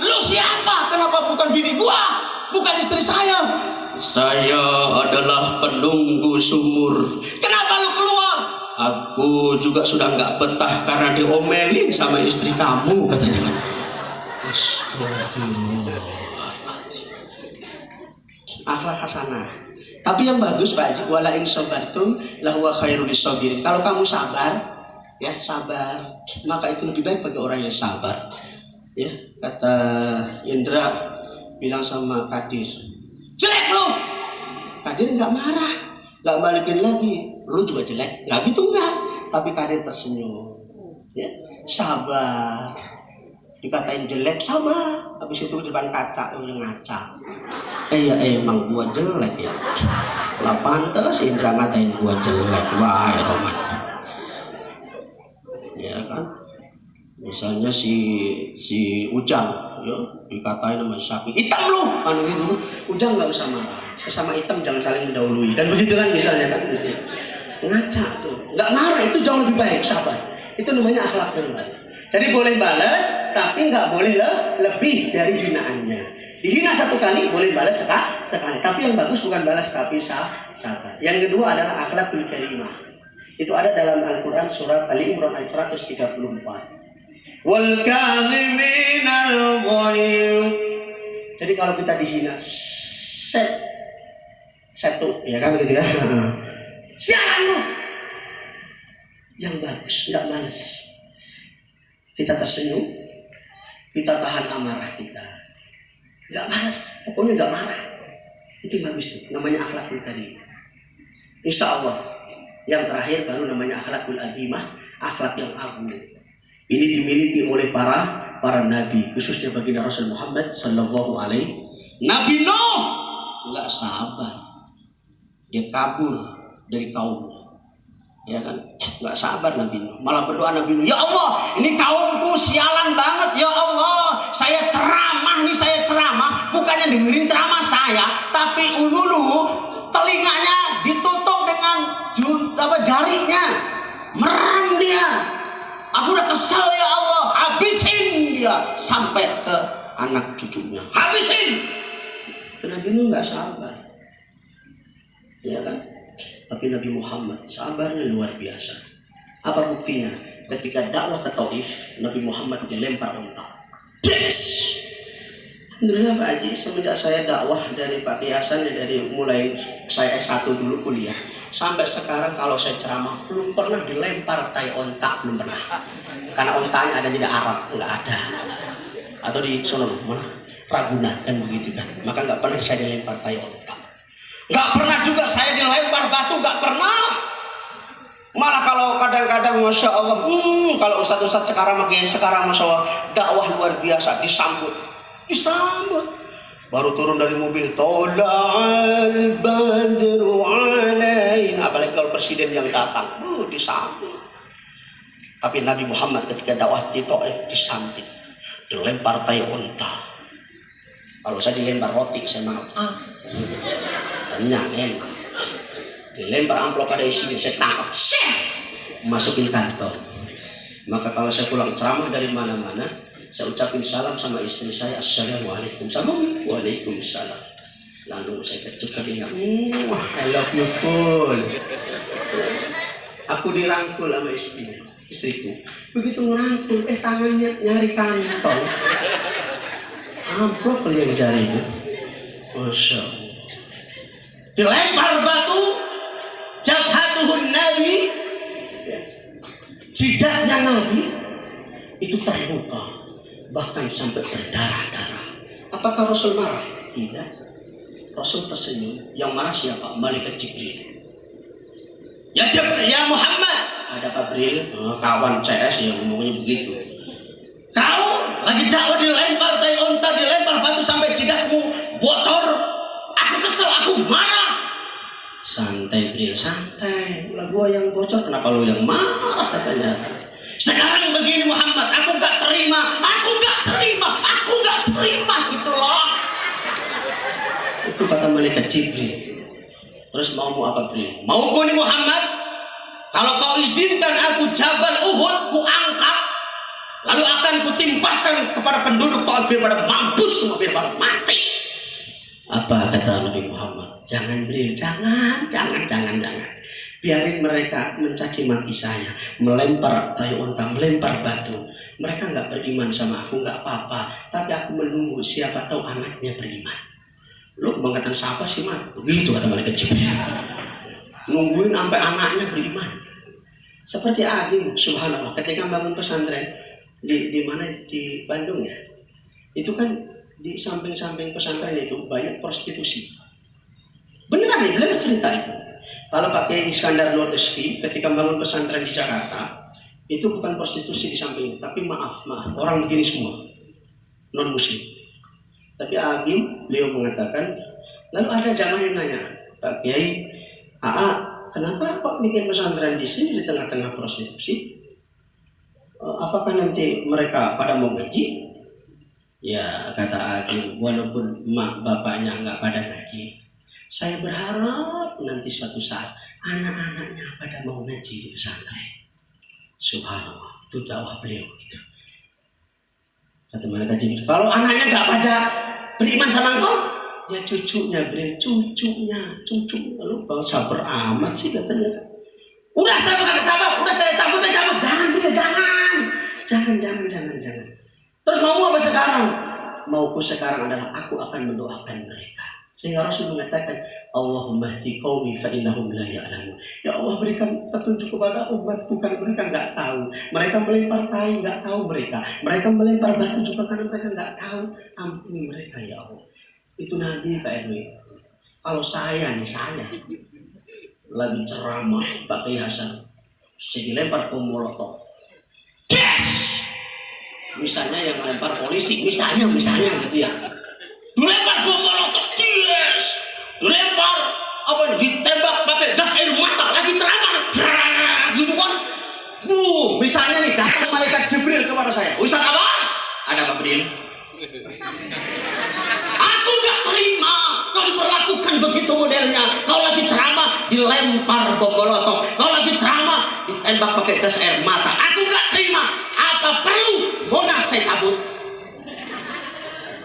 lu siapa? Kenapa bukan bini gua? Bukan istri saya. saya adalah penunggu sumur. Kenapa lu keluar? Aku juga sudah nggak betah karena diomelin sama istri kamu, katanya. Astagfirullahaladzim. Akhlak hasanah. Tapi yang bagus Pak Haji, wala in sabartum lahuwa khairul lisabirin. Kalau kamu sabar, ya sabar, maka itu lebih baik bagi orang yang sabar. Ya, kata Indra bilang sama Kadir, jelek lu. Kadir nggak marah, nggak balikin lagi. Lu juga jelek, nggak gitu nggak. Tapi Kadir tersenyum. Ya, sabar. Dikatain jelek sama, habis itu di depan kaca udah ngaca. Iya emang gua jelek ya. Lah pantes Indra ngatain gua jelek. Wah ya Roman. Ya kan. Misalnya si Ujang, ya, dikatain sama Syaki, hitam lu, kan gitu. Ujang nggak usah marah. Sesama hitam jangan saling mendahului. Dan begitu kan misalnya kan. Gitu. Ngaca tuh, nggak marah itu jauh lebih baik, sabar. Itu namanya akhlak yang baik. Jadi boleh balas, tapi nggak boleh lebih dari hinaannya. Dihina satu kali, boleh balas sekali. Tapi yang bagus bukan balas, tapi sabar. Yang kedua adalah akhlakul karimah. Itu ada dalam Al-Quran surat Ali Imran ayat 134. Wal kadhiminal ghaidh. Jadi kalau kita dihina, satu, ya kan begitu ya. Sialan lu. Yang bagus, nggak balas. Kita tersenyum, kita tahan amarah kita, nggak balas, pokoknya nggak marah. Itu bagus tuh, namanya akhlakul karimah. Insya Allah, yang terakhir baru namanya akhlakul azimah, akhlak yang agung. Ini dimiliki oleh para nabi, khususnya baginda Rasul Muhammad Sallallahu Alaihi. Nabi Nuh nggak sabar, dia kabur dari kaum. Ya kan, nggak sabar Nabi Nuh, malah berdoa Nabi Nuh, ya Allah, ini kaumku sialan banget, ya Allah, saya ceramah, bukannya dengerin ceramah saya, tapi dulu telinganya ditutup dengan jaringnya, merem dia, aku udah kesal ya Allah, habisin dia sampai ke anak cucunya, habisin. Nabi Nuh nggak sabar, ya kan? Tapi Nabi Muhammad sabarnya luar biasa. Apa buktinya? Ketika dakwah ke Taif, Nabi Muhammad dilempar unta. Yes! Alhamdulillah Pak Haji, semenjak saya dakwah dari Pak Hasan, dari mulai saya S1 dulu kuliah, sampai sekarang kalau saya ceramah belum pernah dilempar tai onta, belum pernah. Karena ontanya ada di Arab, nggak ada. Atau di sono mana? Ragunan kan begitu kan. Maka nggak pernah saya dilempar tai onta. Gak pernah juga saya dilempar batu, gak pernah. Malah kalau kadang-kadang Masya Allah, kalau ustadz-ustadz sekarang Masya Allah, dakwah luar biasa, disambut. Baru turun dari mobil, Tola'al badru alaina. Apalagi kalau presiden yang datang, disambut. Tapi Nabi Muhammad ketika dakwah di Taif disambut, dilempar tai unta. Kalau saya dilempar roti, saya maaf. Enak. Dilempar amplop ada isinya, saya tangkap, masukin kantong. Maka kalau saya pulang ceramah dari mana-mana, saya ucapin salam sama istri saya, Assalamualaikum. Waalaikumsalam. Lalu saya kecupkan dia, I love you full. Aku dirangkul sama istriku. Begitu ngerangkul, tangannya nyari kantong. Amplop kali yang jarinya. Masya Allah. Dilempar batu, jabhatuhun Nabi, jidatnya Nabi itu terluka, bahkan sampai berdarah-darah. Apakah Rasul marah? Tidak. Rasul tersenyum. Yang marah siapa? Malaikat Jibril. Ya Jibril, ya Muhammad. Ada Pak Jibril, kawan CS yang ngomongnya begitu. Kau lagi dakwah dilempar tai unta, dilempar batu sampai jidatmu bocor. Aku kesel, aku marah. Santai Bril, santai. Lah gua yang bocor, kenapa lu yang marah katanya. Sekarang begini Muhammad, aku gak terima gitu loh. Itu kata malaikat Jibril. Terus mau apa Bril? Mau gua nih Muhammad, kalau kau izinkan aku Jabal Uhud, ku angkat, lalu akan kutimpahkan kepada penduduk Taif pada mampus semua, biar pada mati. Apa kata Nabi Muhammad? Jangan beri, jangan. Biarin mereka mencaci maki saya, melempar tayu unta, melempar batu. Mereka nggak beriman sama aku, nggak apa-apa. Tapi aku menunggu siapa tahu anaknya beriman. Lu kebangkatan siapa sih, Mat? Begitu kata malaikat Jibril. Nungguin sampai anaknya beriman. Seperti Agim, subhanallah, ketika bangun pesantren di mana, di Bandung ya. Itu kan di samping-samping pesantren itu banyak prostitusi. Beneran nih, beliau cerita itu. Kalau pakai Iskandar Nurteski ketika bangun pesantren di Jakarta, itu bukan prostitusi di samping, tapi maaf, orang begini semua, non muslim. Tapi Agim, beliau mengatakan, lalu ada jamaah yang nanya, Pak Kiai, kenapa kok bikin pesantren di sini di tengah-tengah prostitusi? Apakah nanti mereka pada mau ngaji? Ya, kata Agim, walaupun mak bapaknya nggak pada ngaji, saya berharap nanti suatu saat anak-anaknya pada mau ngaji di pesantren. Subhanallah, itu dakwah beliau gitu. Kata malaikat Jibril, kalau anaknya nggak pada beriman sama engkau, ya cucunya beliau, cucu. Lalu bangsa beramat sih katanya. Udah saya pakai sabar, udah saya cabut. Jangan beliau, jangan. Terus mau apa sekarang? Mauku sekarang adalah aku akan mendoakan mereka. Sehingga Rasul mengatakan, Allahumma hdi qaumi fa innahum la ya'lamun. Ya Allah, berikan petunjuk kepada umatku karena mereka enggak tahu. Mereka melempar tai, enggak tahu mereka. Mereka melempar batu juga karena mereka enggak tahu. Ampuni mereka ya Allah. Itu Nabi Pak RW. Kalau saya lagi ceramah Pak Kiai Hasan, saya dilempar bom molotov. Yes! Misalnya yang melempar polisi, misalnya gitu ya. Dilempar bom molotov, yes. Dilempar ditembak pakai gas air mata, lagi ceramah, gitu kan. Misalnya nih datang malaikat Jibril kepada saya, Ustaz Abbas, ada apa Jibril? Aku gak terima kau diperlakukan begitu modelnya. Kau lagi ceramah dilempar bom molotov, kau lagi ceramah ditembak pakai gas air mata. Aku gak terima. Apa perlu monas saya cabut?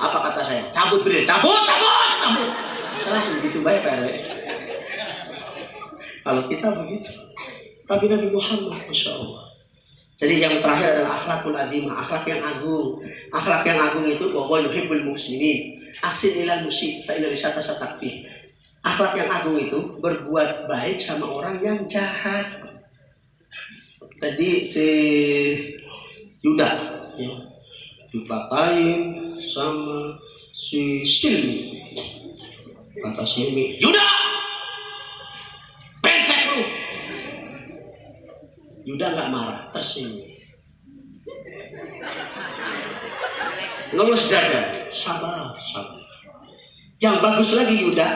Apa kata saya? Cabut Jibril, cabut. Saya langsung begitu baik Pak RW. Kalau kita begitu, tapi Nabi Muhammad, Masya Allah. Jadi yang terakhir adalah akhlakul azimah, akhlak yang agung. Akhlak yang agung itu bahwa yuhibbul muslimin, ahsin ilal musyi fa inna risata satakfi. Akhlak yang agung itu berbuat baik sama orang yang jahat. Tadi si Yuda ya, dipatahin sama si Silmi. Kata Silmi, Yuda, brengsek lu. Yuda nggak marah, tersenyum. Ngelus dada, sabar. Yang bagus lagi Yuda,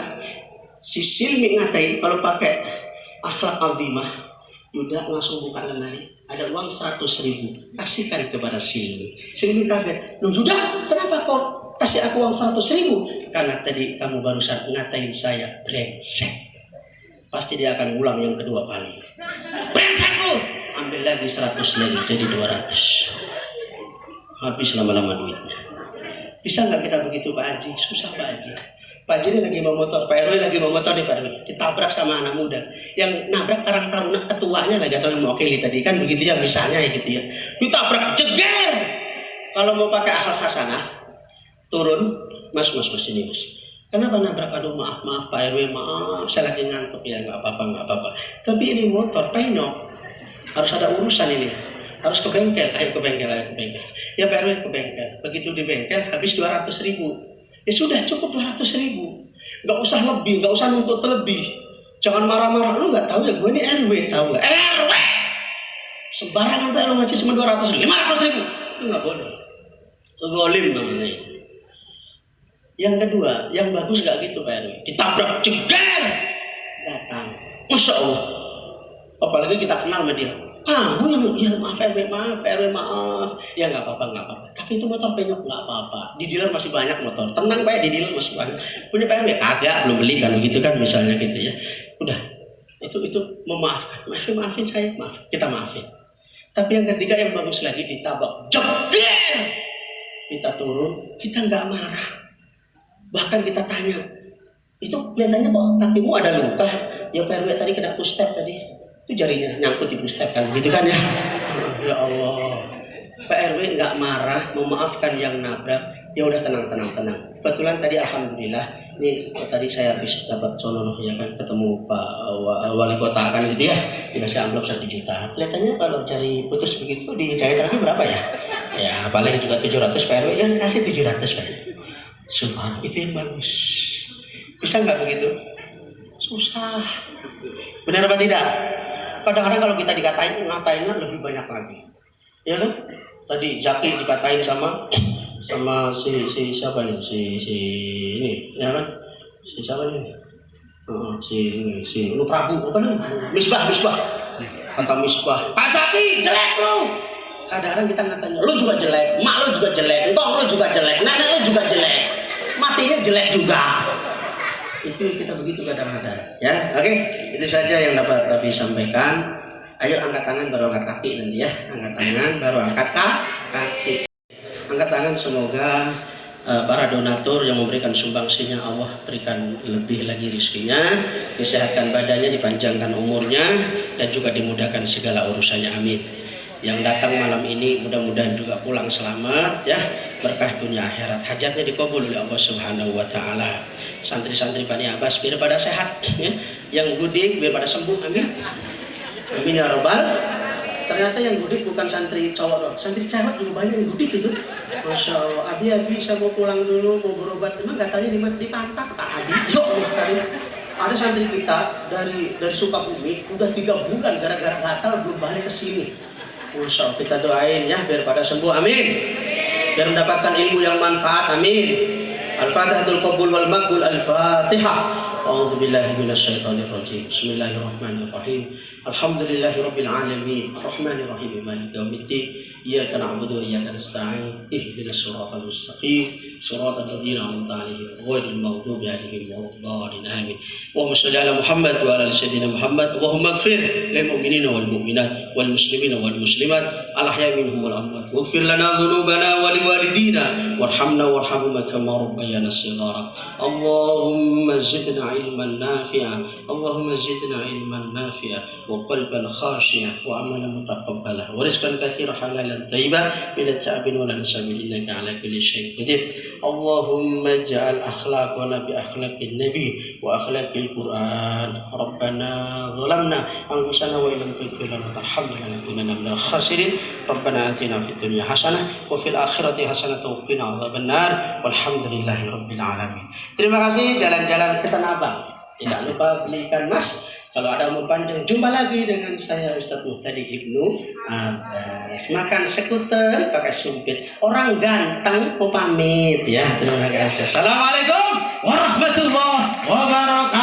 si Silmi ngatain kalau pakai akhlak azimah, Yuda langsung buka lemari, ada uang 100.000, kasihkan kepada Silmi. Silmi kaget, Yuda, kenapa kok kasih aku uang 100.000? Karena tadi kamu barusan ngatain saya brengsek. Pasti dia akan ulang yang kedua kali. Brengsek lu! Ambil lagi 100 lagi, jadi 200. Habis lama-lama duitnya. Bisa nggak kita begitu Pak Haji? Susah Pak Haji. Pak Haji ini lagi bawa motor, Pak RW lagi bawa motor nih Pak RW. Ditabrak sama anak muda. Yang nabrak karang taruna ketuanya lagi, atau yang mewakili tadi kan begitu ya, misalnya ya gitu ya. Ditabrak, jeger! Kalau mau pakai akhlak hasanah, turun, mas ini mas. Kenapa nabrak? Aduh maaf Pak RW, maaf saya lagi ngantuk ya, nggak apa-apa. Tapi ini motor penyok, harus ada urusan ini, harus ke bengkel. Ayo ke bengkel. Ya Pak RW ke bengkel. Begitu di bengkel habis 200.000. Ya sudah cukup 200.000. Nggak usah lebih, nggak usah nuntut lebih. Jangan marah-marah, lu nggak tahu ya gue ini RW, tahu nggak? RW sembarangan Pak, lu ngasih cuma 500.000, itu nggak boleh. Zalim namanya itu. Yang kedua, yang bagus gak gitu Pak RW. Ditabrak, jeger! Datang. Masya Allah. Apalagi kita kenal sama dia. Kamu yang maaf RW, maaf. Ya gak apa-apa. Tapi itu motor penyok gak apa-apa. Di dealer masih banyak motor. Tenang Pak, di dealer masih banyak. Punya Pak RW? Agak, belum beli kan begitu kan misalnya gitu ya. Udah. Itu memaafkan. Maafin saya, maaf. Kita maafin. Tapi yang ketiga yang bagus lagi, ditabrak. Jeger! Kita turun, kita gak marah. Bahkan kita tanya, Itu kelihatannya kok kakimu ada luka. Ya Pak RW tadi kena push-step tadi. Itu jarinya nyangkut di push-step kan, gitu kan ya. Ya Allah. Pak RW nggak marah, memaafkan yang nabrak. Ya udah tenang. Kebetulan tadi alhamdulillah, ini tadi saya habis dapat sono ya kan, ketemu Pak Wali Kota kan gitu ya, dikasih amplop 1 juta. Kelihatannya kalau cari putus begitu di Jaya Terapi berapa ya? Ya paling juga 700 Pak RW, ya kasih 700 Pak. Subhanallah, itu yang bagus. Bisa nggak begitu? Susah. Benar apa tidak? Kadang-kadang kalau kita ngatainnya lebih banyak lagi. Ya kan? Tadi Zaki dikatain sama si siapa nih? Si ini, ya kan? Si siapa nih? Si Prabu apa namanya? Misbah. Kata Misbah, Pak Zaki jelek lu. Kadang-kadang kita ngatain, lu juga jelek, mak lu juga jelek, engkau lu juga jelek, nenek lu juga jelek, matinya jelek juga. Itu kita begitu kadang-kadang, ya. Oke, itu saja yang dapat kami sampaikan. Ayo angkat tangan baru angkat kaki nanti ya. Angkat tangan baru angkat kaki. Angkat tangan, semoga para donatur yang memberikan sumbangsinya Allah berikan lebih lagi rezekinya, disehatkan badannya, dipanjangkan umurnya, dan juga dimudahkan segala urusannya. Amin. Yang datang malam ini mudah-mudahan juga pulang selamat ya, berkah dunia akhirat, hajatnya dikabul oleh Allah Subhanahu wa taala. Santri-santri Bani Abbas biar pada sehat ya. Yang gudik biar pada sembuh. Amin. Amin ya rabbal. Ternyata yang gudik bukan santri cowok, santri cewek juga banyak yang gudik itu. Masya Allah. Abi saya mau pulang dulu, mau berobat. Emang gatalnya di pantat Pak Abi. Yuk tadi. Ada santri kita dari Sukabumi udah 3 bulan gara-gara gatal belum balik ke sini. Masya Allah, kita doain ya biar pada sembuh. Amin. Biar mendapatkan ilmu yang manfaat. Amin. Al-Fatihatul Qabul wal Maqbul. Al-Fatihah. A'udzu billahi minasyaitonir rajim. Bismillahirrahmanirrahim. Alhamdulillahirabbil alamin. Arrahmanir rahim. Maliki yaumiddin. Iyyaka na'budu wa iyyaka nasta'in. Ihdinas siratal mustaqim. Siratal ladzina an'amta 'alaihim ghairil maghdubi 'alaihim waladdallin. Amin. Allahumma shalli ala Muhammad wa ala sayyidina Muhammad. Allahumma ighfir lil mu'minina wal mu'minat wal muslimina wal muslimat al ahya'i minhum wal amwat. Waghfir lana dhunubana wa liwalidina warhamna warhamhum kama rabbayana shighara. Allahumma zidna ilman nafi'a. Allahumma zidna ilman nafi'a wa qalban khashi'a wa amalan mutaqabbala wa rizqan katsiran halalan thayyiban bila ta'bin wa la nasabil innaka ala kulli syai'in qadir. Allahumma ij'al akhlaqana bi akhlaqin nabi wa akhlaqil Qur'an. Rabbana zalamna anfusana wa illam taghfir lana tarhamna lanakunanna minal khasirin. Rabbana atina fid dunya hasanah wa fil akhirati hasanah wa qina adzabannar. Walhamdulillahi rabbil alamin. Terima kasih. Jalan-jalan ke Tanah Abang. Tidak lupa belikan mas. Kalau ada umur panjang, jumpa lagi dengan saya Ustaz Muhtadi Ibnu Abbas. Makan skuter pakai sumpit. Orang ganteng kok pamit ya. Terima kasih. Assalamualaikum warahmatullahi wabarakatuh.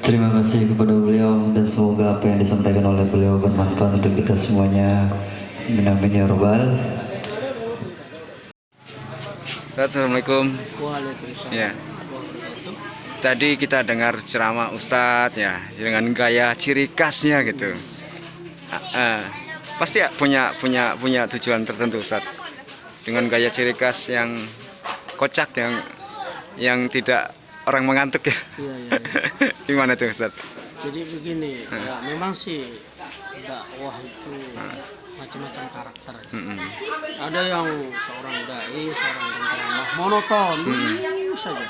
Terima kasih kepada beliau dan semoga apa yang disampaikan oleh beliau bermanfaat untuk kita semuanya. Amin ya rabbal. Assalamualaikum. Waalaikumsalam. Ya. Tadi kita dengar ceramah Ustadz ya dengan gaya ciri khasnya gitu. Pasti ya punya tujuan tertentu Ustadz. Dengan gaya ciri khas yang kocak yang tidak orang mengantuk ya. Iya. Gimana tuh Ustadz? Jadi begini, ya memang sih dakwah itu macam-macam karakter. Ada yang seorang dai, seorang penceramah monoton, saja.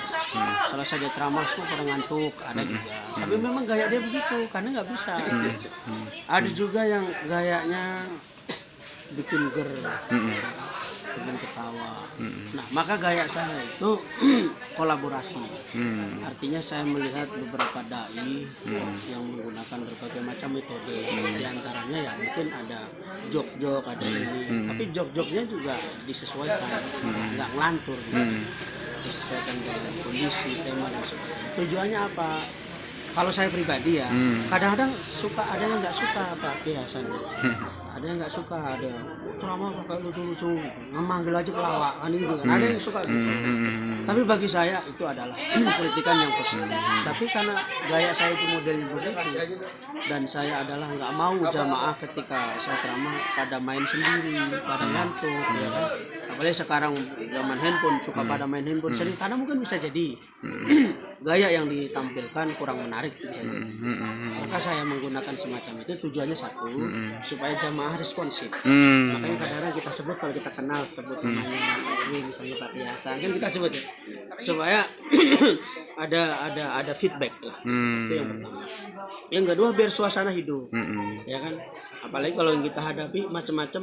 Selesai dia ceramah semua pada ngantuk, ada juga. Tapi memang gaya dia begitu, karena nggak bisa. Ada juga yang gayanya bikin ger, bikin ketawa. Nah, maka gaya saya itu kolaborasi. Artinya saya melihat beberapa dai yang menggunakan berbagai macam metode. Di antaranya ya mungkin ada jok-jok, ada ini. Tapi jok-joknya juga disesuaikan, nggak ngelantur. Disesuaikan dengan kondisi, tema dan sebagainya. Tujuannya apa? kalau saya pribadi ya, kadang-kadang suka, ada yang nggak suka apa biasanya, ada yang nggak suka, ada ceramah pakai lucu-lucu, memanggil aja pelawak kan gitu kan, ada yang suka gitu. Tapi bagi saya itu adalah kritikan yang positif. Tapi karena gaya saya itu modelnya begitu, dan saya adalah nggak mau jamaah ketika saya ceramah pada main sendiri, pada ngantuk, ya kan. Apalagi sekarang zaman handphone, suka pada main handphone sering, karena mungkin bisa jadi gaya yang ditampilkan kurang menarik bisa jadi. Maka saya menggunakan semacam itu, tujuannya satu, supaya jamaah responsif. Makanya kadang-kadang kita sebut, kalau kita kenal sebut namanya ini misalnya Pak Hasan kan kita sebut ya, supaya ada feedback lah. Itu yang pertama. Yang kedua, biar suasana hidup, ya kan. Apalagi kalau yang kita hadapi macam-macam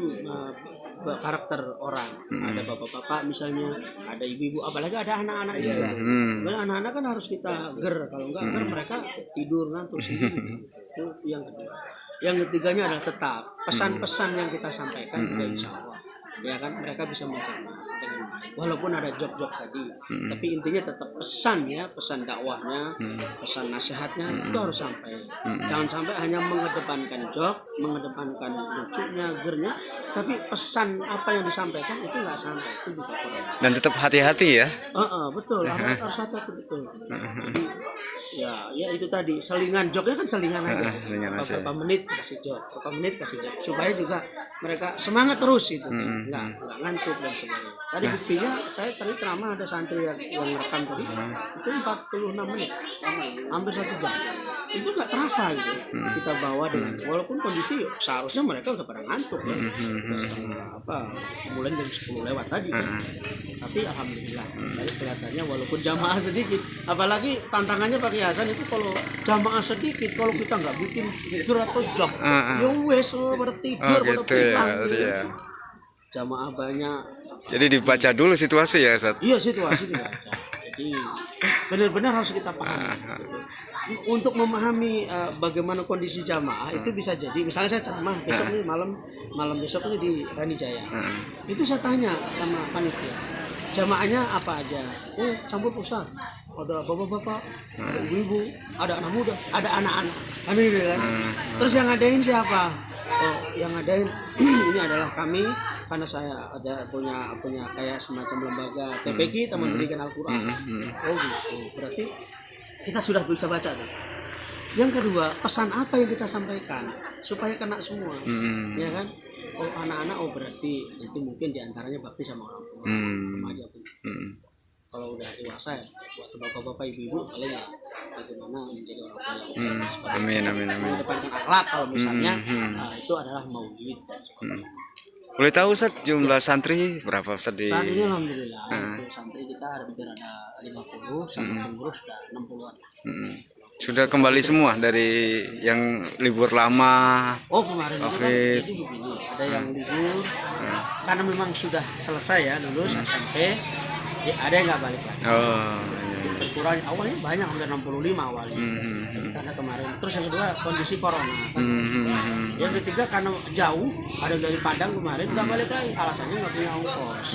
karakter orang, ada bapak-bapak misalnya, ada ibu-ibu, apalagi ada anak-anak juga. Anak-anak kan harus kita kalau enggak kan mereka tidur ngantuk sendiri. Itu yang kedua. Yang ketiganya adalah tetap pesan-pesan yang kita sampaikan, insya Allah, ya kan, mereka bisa mencerna dengan baik. Walaupun ada jok-jok tadi, tapi intinya tetap pesan ya, pesan dakwahnya, pesan nasihatnya itu harus sampai. Jangan sampai hanya mengedepankan jok, mengedepankan lucunya, gernya, tapi pesan apa yang disampaikan itu nggak sampai, itu juga kurang. Dan tetap hati-hati ya. Betul, harus hati-hati betul. Jadi ya itu tadi, selingan joknya kan selingan aja. Beberapa menit kasih jok, beberapa menit kasih jok, supaya juga mereka semangat terus itu, nggak ngantuk dan sebagainya. Tadi buktinya saya tadi ceramah ada santri yang rekam tadi itu 46 menit, hampir 1 jam. Itu nggak terasa gitu. Kita bawa dengan, walaupun kondisi seharusnya mereka udah pada ngantuk ya, mulai dari 10 lewat tadi kan. Tapi alhamdulillah, kelihatannya walaupun jamaah sedikit, apalagi tantangannya Pak Hasan itu kalau jamaah sedikit, kalau kita nggak bikin tidur atau jam, ya wes pada tidur, pada pulang gitu. Jamaah banyak. Jadi dibaca dulu situasi ya, Ustaz? Iya, situasi dibaca. Jadi benar-benar harus kita pahami. Gitu. Untuk memahami bagaimana kondisi jamaah itu bisa jadi, misalnya saya ceramah besok nih malam besok nih di Rani Jaya. Itu saya tanya sama panitia, jamaahnya apa aja? Oh, campur pusat. Ada bapak-bapak, ada ibu-ibu, ada anak muda, ada anak-anak. Kan gitu kan. Terus yang ngadain siapa? Oh, yang ngadain ini adalah kami, karena saya ada punya kayak semacam lembaga TPQ, Taman Pendidikan Al-Quran. Oh gitu. Berarti kita sudah bisa baca tuh. Yang kedua, pesan apa yang kita sampaikan supaya kena semua, ya kan? Oh, anak-anak, oh berarti nanti mungkin diantaranya bakti sama orang tua, remaja pun. Kalau udah dewasa ya, waktu bapak-bapak ibu-ibu paling ya bagaimana menjadi orang tua yang Amin. mengedepankan akhlak. Kalau misalnya itu adalah maulid dan sebagainya. Boleh tahu Ustaz jumlah santri berapa Ustaz di? Saat ini alhamdulillah untuk santri kita hampir ada 50, sama pengurus sudah 60-an. Sudah kembali semua dari yang libur lama. Oh, kemarin itu kan jadi begini, ada yang libur karena memang sudah selesai ya, lulus SMP. Ada yang nggak balik lagi. Berkurang awalnya banyak, hampir 65 awalnya. Karena kemarin. Terus yang kedua kondisi corona kan. Yang ketiga karena jauh, ada dari Padang kemarin nggak balik lagi, alasannya nggak punya ongkos.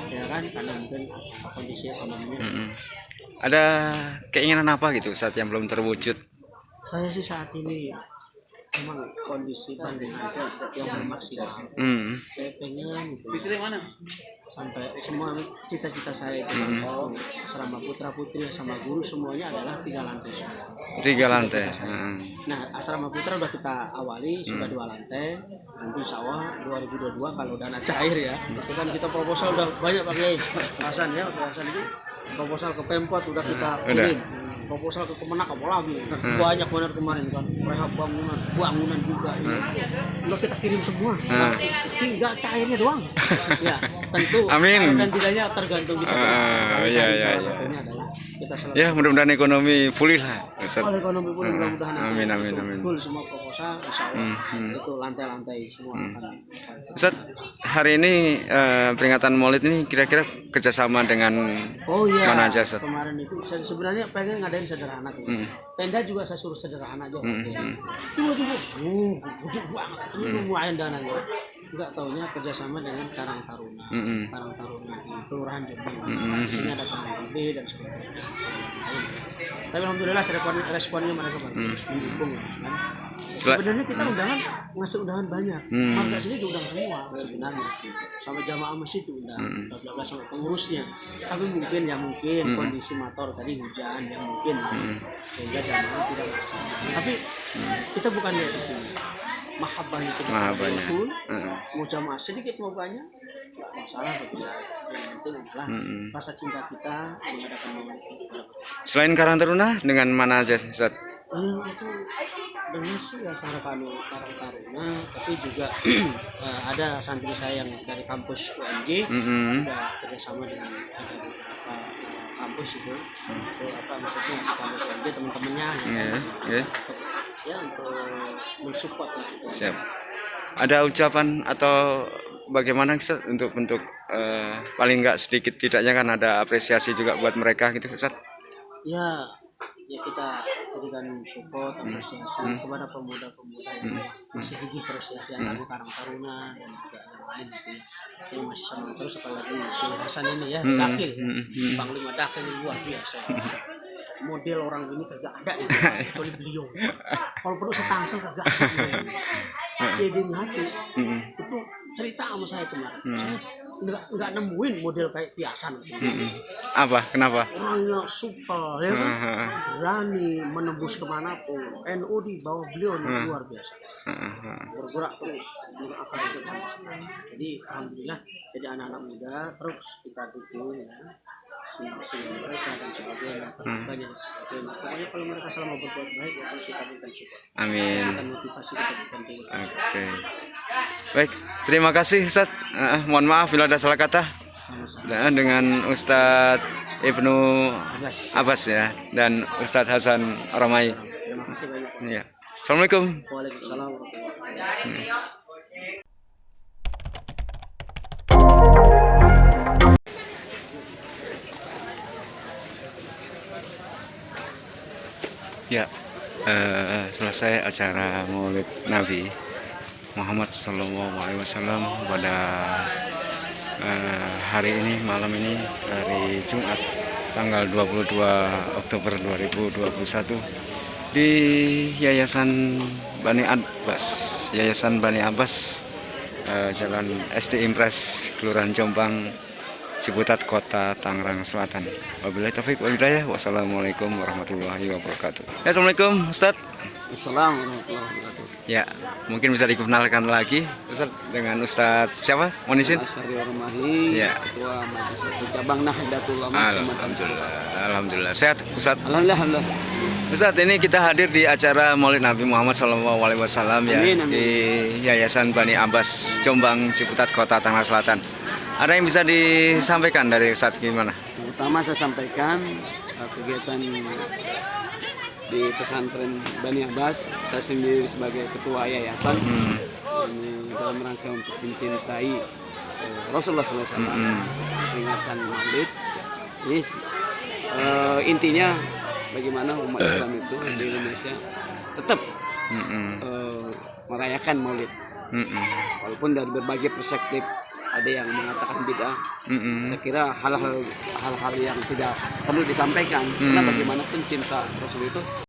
Ya kan, karena mungkin kondisi ekonominya. Ada keinginan apa gitu saat yang belum terwujud? Saya sih saat ini memang kondisi pandeminya yang belum maksimal. Saya pengen sampai semua cita-cita saya itu asrama putra putri sama guru semuanya adalah 3 lantai semua. 3 lantai. Nah, asrama putra udah kita awali, sudah 2 lantai. Nanti insya Allah 2022 kalau dana cair ya, itu kan kita proposal udah banyak Pak Kiai Hasan ya, Pak Hasan itu proposal ke Pemkot udah kita kirim. Proposal ke Kemenak apalagi banyak benar kemarin kan, rehab bangunan juga udah kita kirim semua, tinggal cairnya doang. Ya tentu amin. Dan tidaknya tergantung kita. Salah satunya adalah kita ya mudah-mudahan ekonomi pulih lah. Kalau ekonomi pulih mudah-mudahan amin. Full semua proposal insya Allah itu lantai-lantai semua. Ustaz, hari ini peringatan Maulid ini kira-kira kerjasama dengan mana aja Ustaz? Kemarin itu saya sebenarnya pengen ngadain sederhana tuh. Tenda juga saya suruh sederhana aja. Tiba-tiba gede banget, ini lumayan dananya. nggak taunya kerjasama dengan Karang Taruna. Karang Taruna di Kelurahan Jember. Di sini ada Karang Gede dan sebagainya. Lain. Tapi alhamdulillah responnya mereka bagus, mendukung kan. Sebenarnya kita ngasih undangan banyak. Warga sini diundang semua sebenarnya. Sama jamaah masjid diundang. 12 sama pengurusnya. Tapi mungkin kondisi motor tadi hujan yang mungkin sehingga jamaah tidak masuk. Tapi kita bukannya itu. Mahabbahnya kita usul, mau jamaah sedikit mau banyak, nggak masalah bagi saya. Yang penting adalah rasa cinta kita mengadakan momen itu. Selain Karang Taruna dengan mana aja Ustaz? Itu dengan sih ya Karang Taruna, tapi juga ada santri saya yang dari kampus UNJ juga kerjasama dengan ada beberapa kampus itu maksudnya kampus UNJ teman-temannya ya untuk mensupport lah. Siap. Ada ucapan atau bagaimana Ustaz untuk paling nggak sedikit tidaknya kan ada apresiasi juga buat mereka gitu Ustaz? Ya kita berikan support apresiasi kepada pemuda-pemuda yang masih gigih terus ya di antara Karang Taruna dan juga yang lain gitu ya. Yang masih sama terus apalagi Kiai Hasan ini ya Dakil, Panglima Dakil ini luar biasa. Model orang ini kagak ada ya, kecuali beliau. Kalau perlu saya tangsel kagak ada. Dia di hati itu cerita sama saya kemarin. Saya nggak nemuin model kayak Kiasan. Apa? Kenapa? Orangnya supel, ya kan? Berani menembus kemanapun. NU di bawah beliau luar biasa. Bergerak terus, akan ikut sama. Jadi alhamdulillah jadi anak-anak muda terus kita dukung ya. Simbang mereka dan sebagainya, tenaga dan sebagainya. Pokoknya kalau mereka selama berbuat baik ya harus kita berikan support. Amin. Akan motivasi kita berikan support. Oke. Baik, terima kasih Ustadz. Mohon maaf bila ada salah kata. Sama-sama. Dengan Ustadz Ibnu Abbas ya dan Ustadz Hasan Ramai. Terima kasih banyak. Ya. Assalamualaikum. Waalaikumsalam warahmatullahi wabarakatuh. Ya, selesai acara Maulid Nabi Muhammad SAW pada hari ini, malam ini, hari Jumat tanggal 22 Oktober 2021 di Yayasan Bani Abbas, Jalan SD Impres, Kelurahan Jombang, Ciputat, Kota Tangerang Selatan. Wabillahi taufiq wal hidayah. Wassalamualaikum warahmatullahi wabarakatuh. Ya, Assalamualaikum Ustaz. Assalamualaikum warahmatullahi wabarakatuh. Ya, mungkin bisa dikenalkan lagi Ustaz dengan Ustaz siapa? Mohon izin. Asyari Romahi, Ya. Ketua Majelis Cabang Nahdlatul Ulama. Alhamdulillah. Sehat Ustaz. Alhamdulillah. Ustaz, ini kita hadir di acara Maulid Nabi Muhammad SAW ya, Amin. di Yayasan Bani Abbas, Jombang, Ciputat, Kota Tangerang Selatan. Ada yang bisa disampaikan dari Ustaz gimana? Pertama saya sampaikan kegiatan di pesantren Bani Abbas, saya sendiri sebagai ketua yayasan ini dalam rangka untuk mencintai Rasulullah SAW, peringatan Maulid. Jadi intinya bagaimana umat Islam itu di Indonesia tetap merayakan Maulid, walaupun dari berbagai perspektif. Ada yang mengatakan bid'ah. Saya kira hal-hal yang tidak perlu disampaikan. Karena bagaimanapun cinta Rasul itu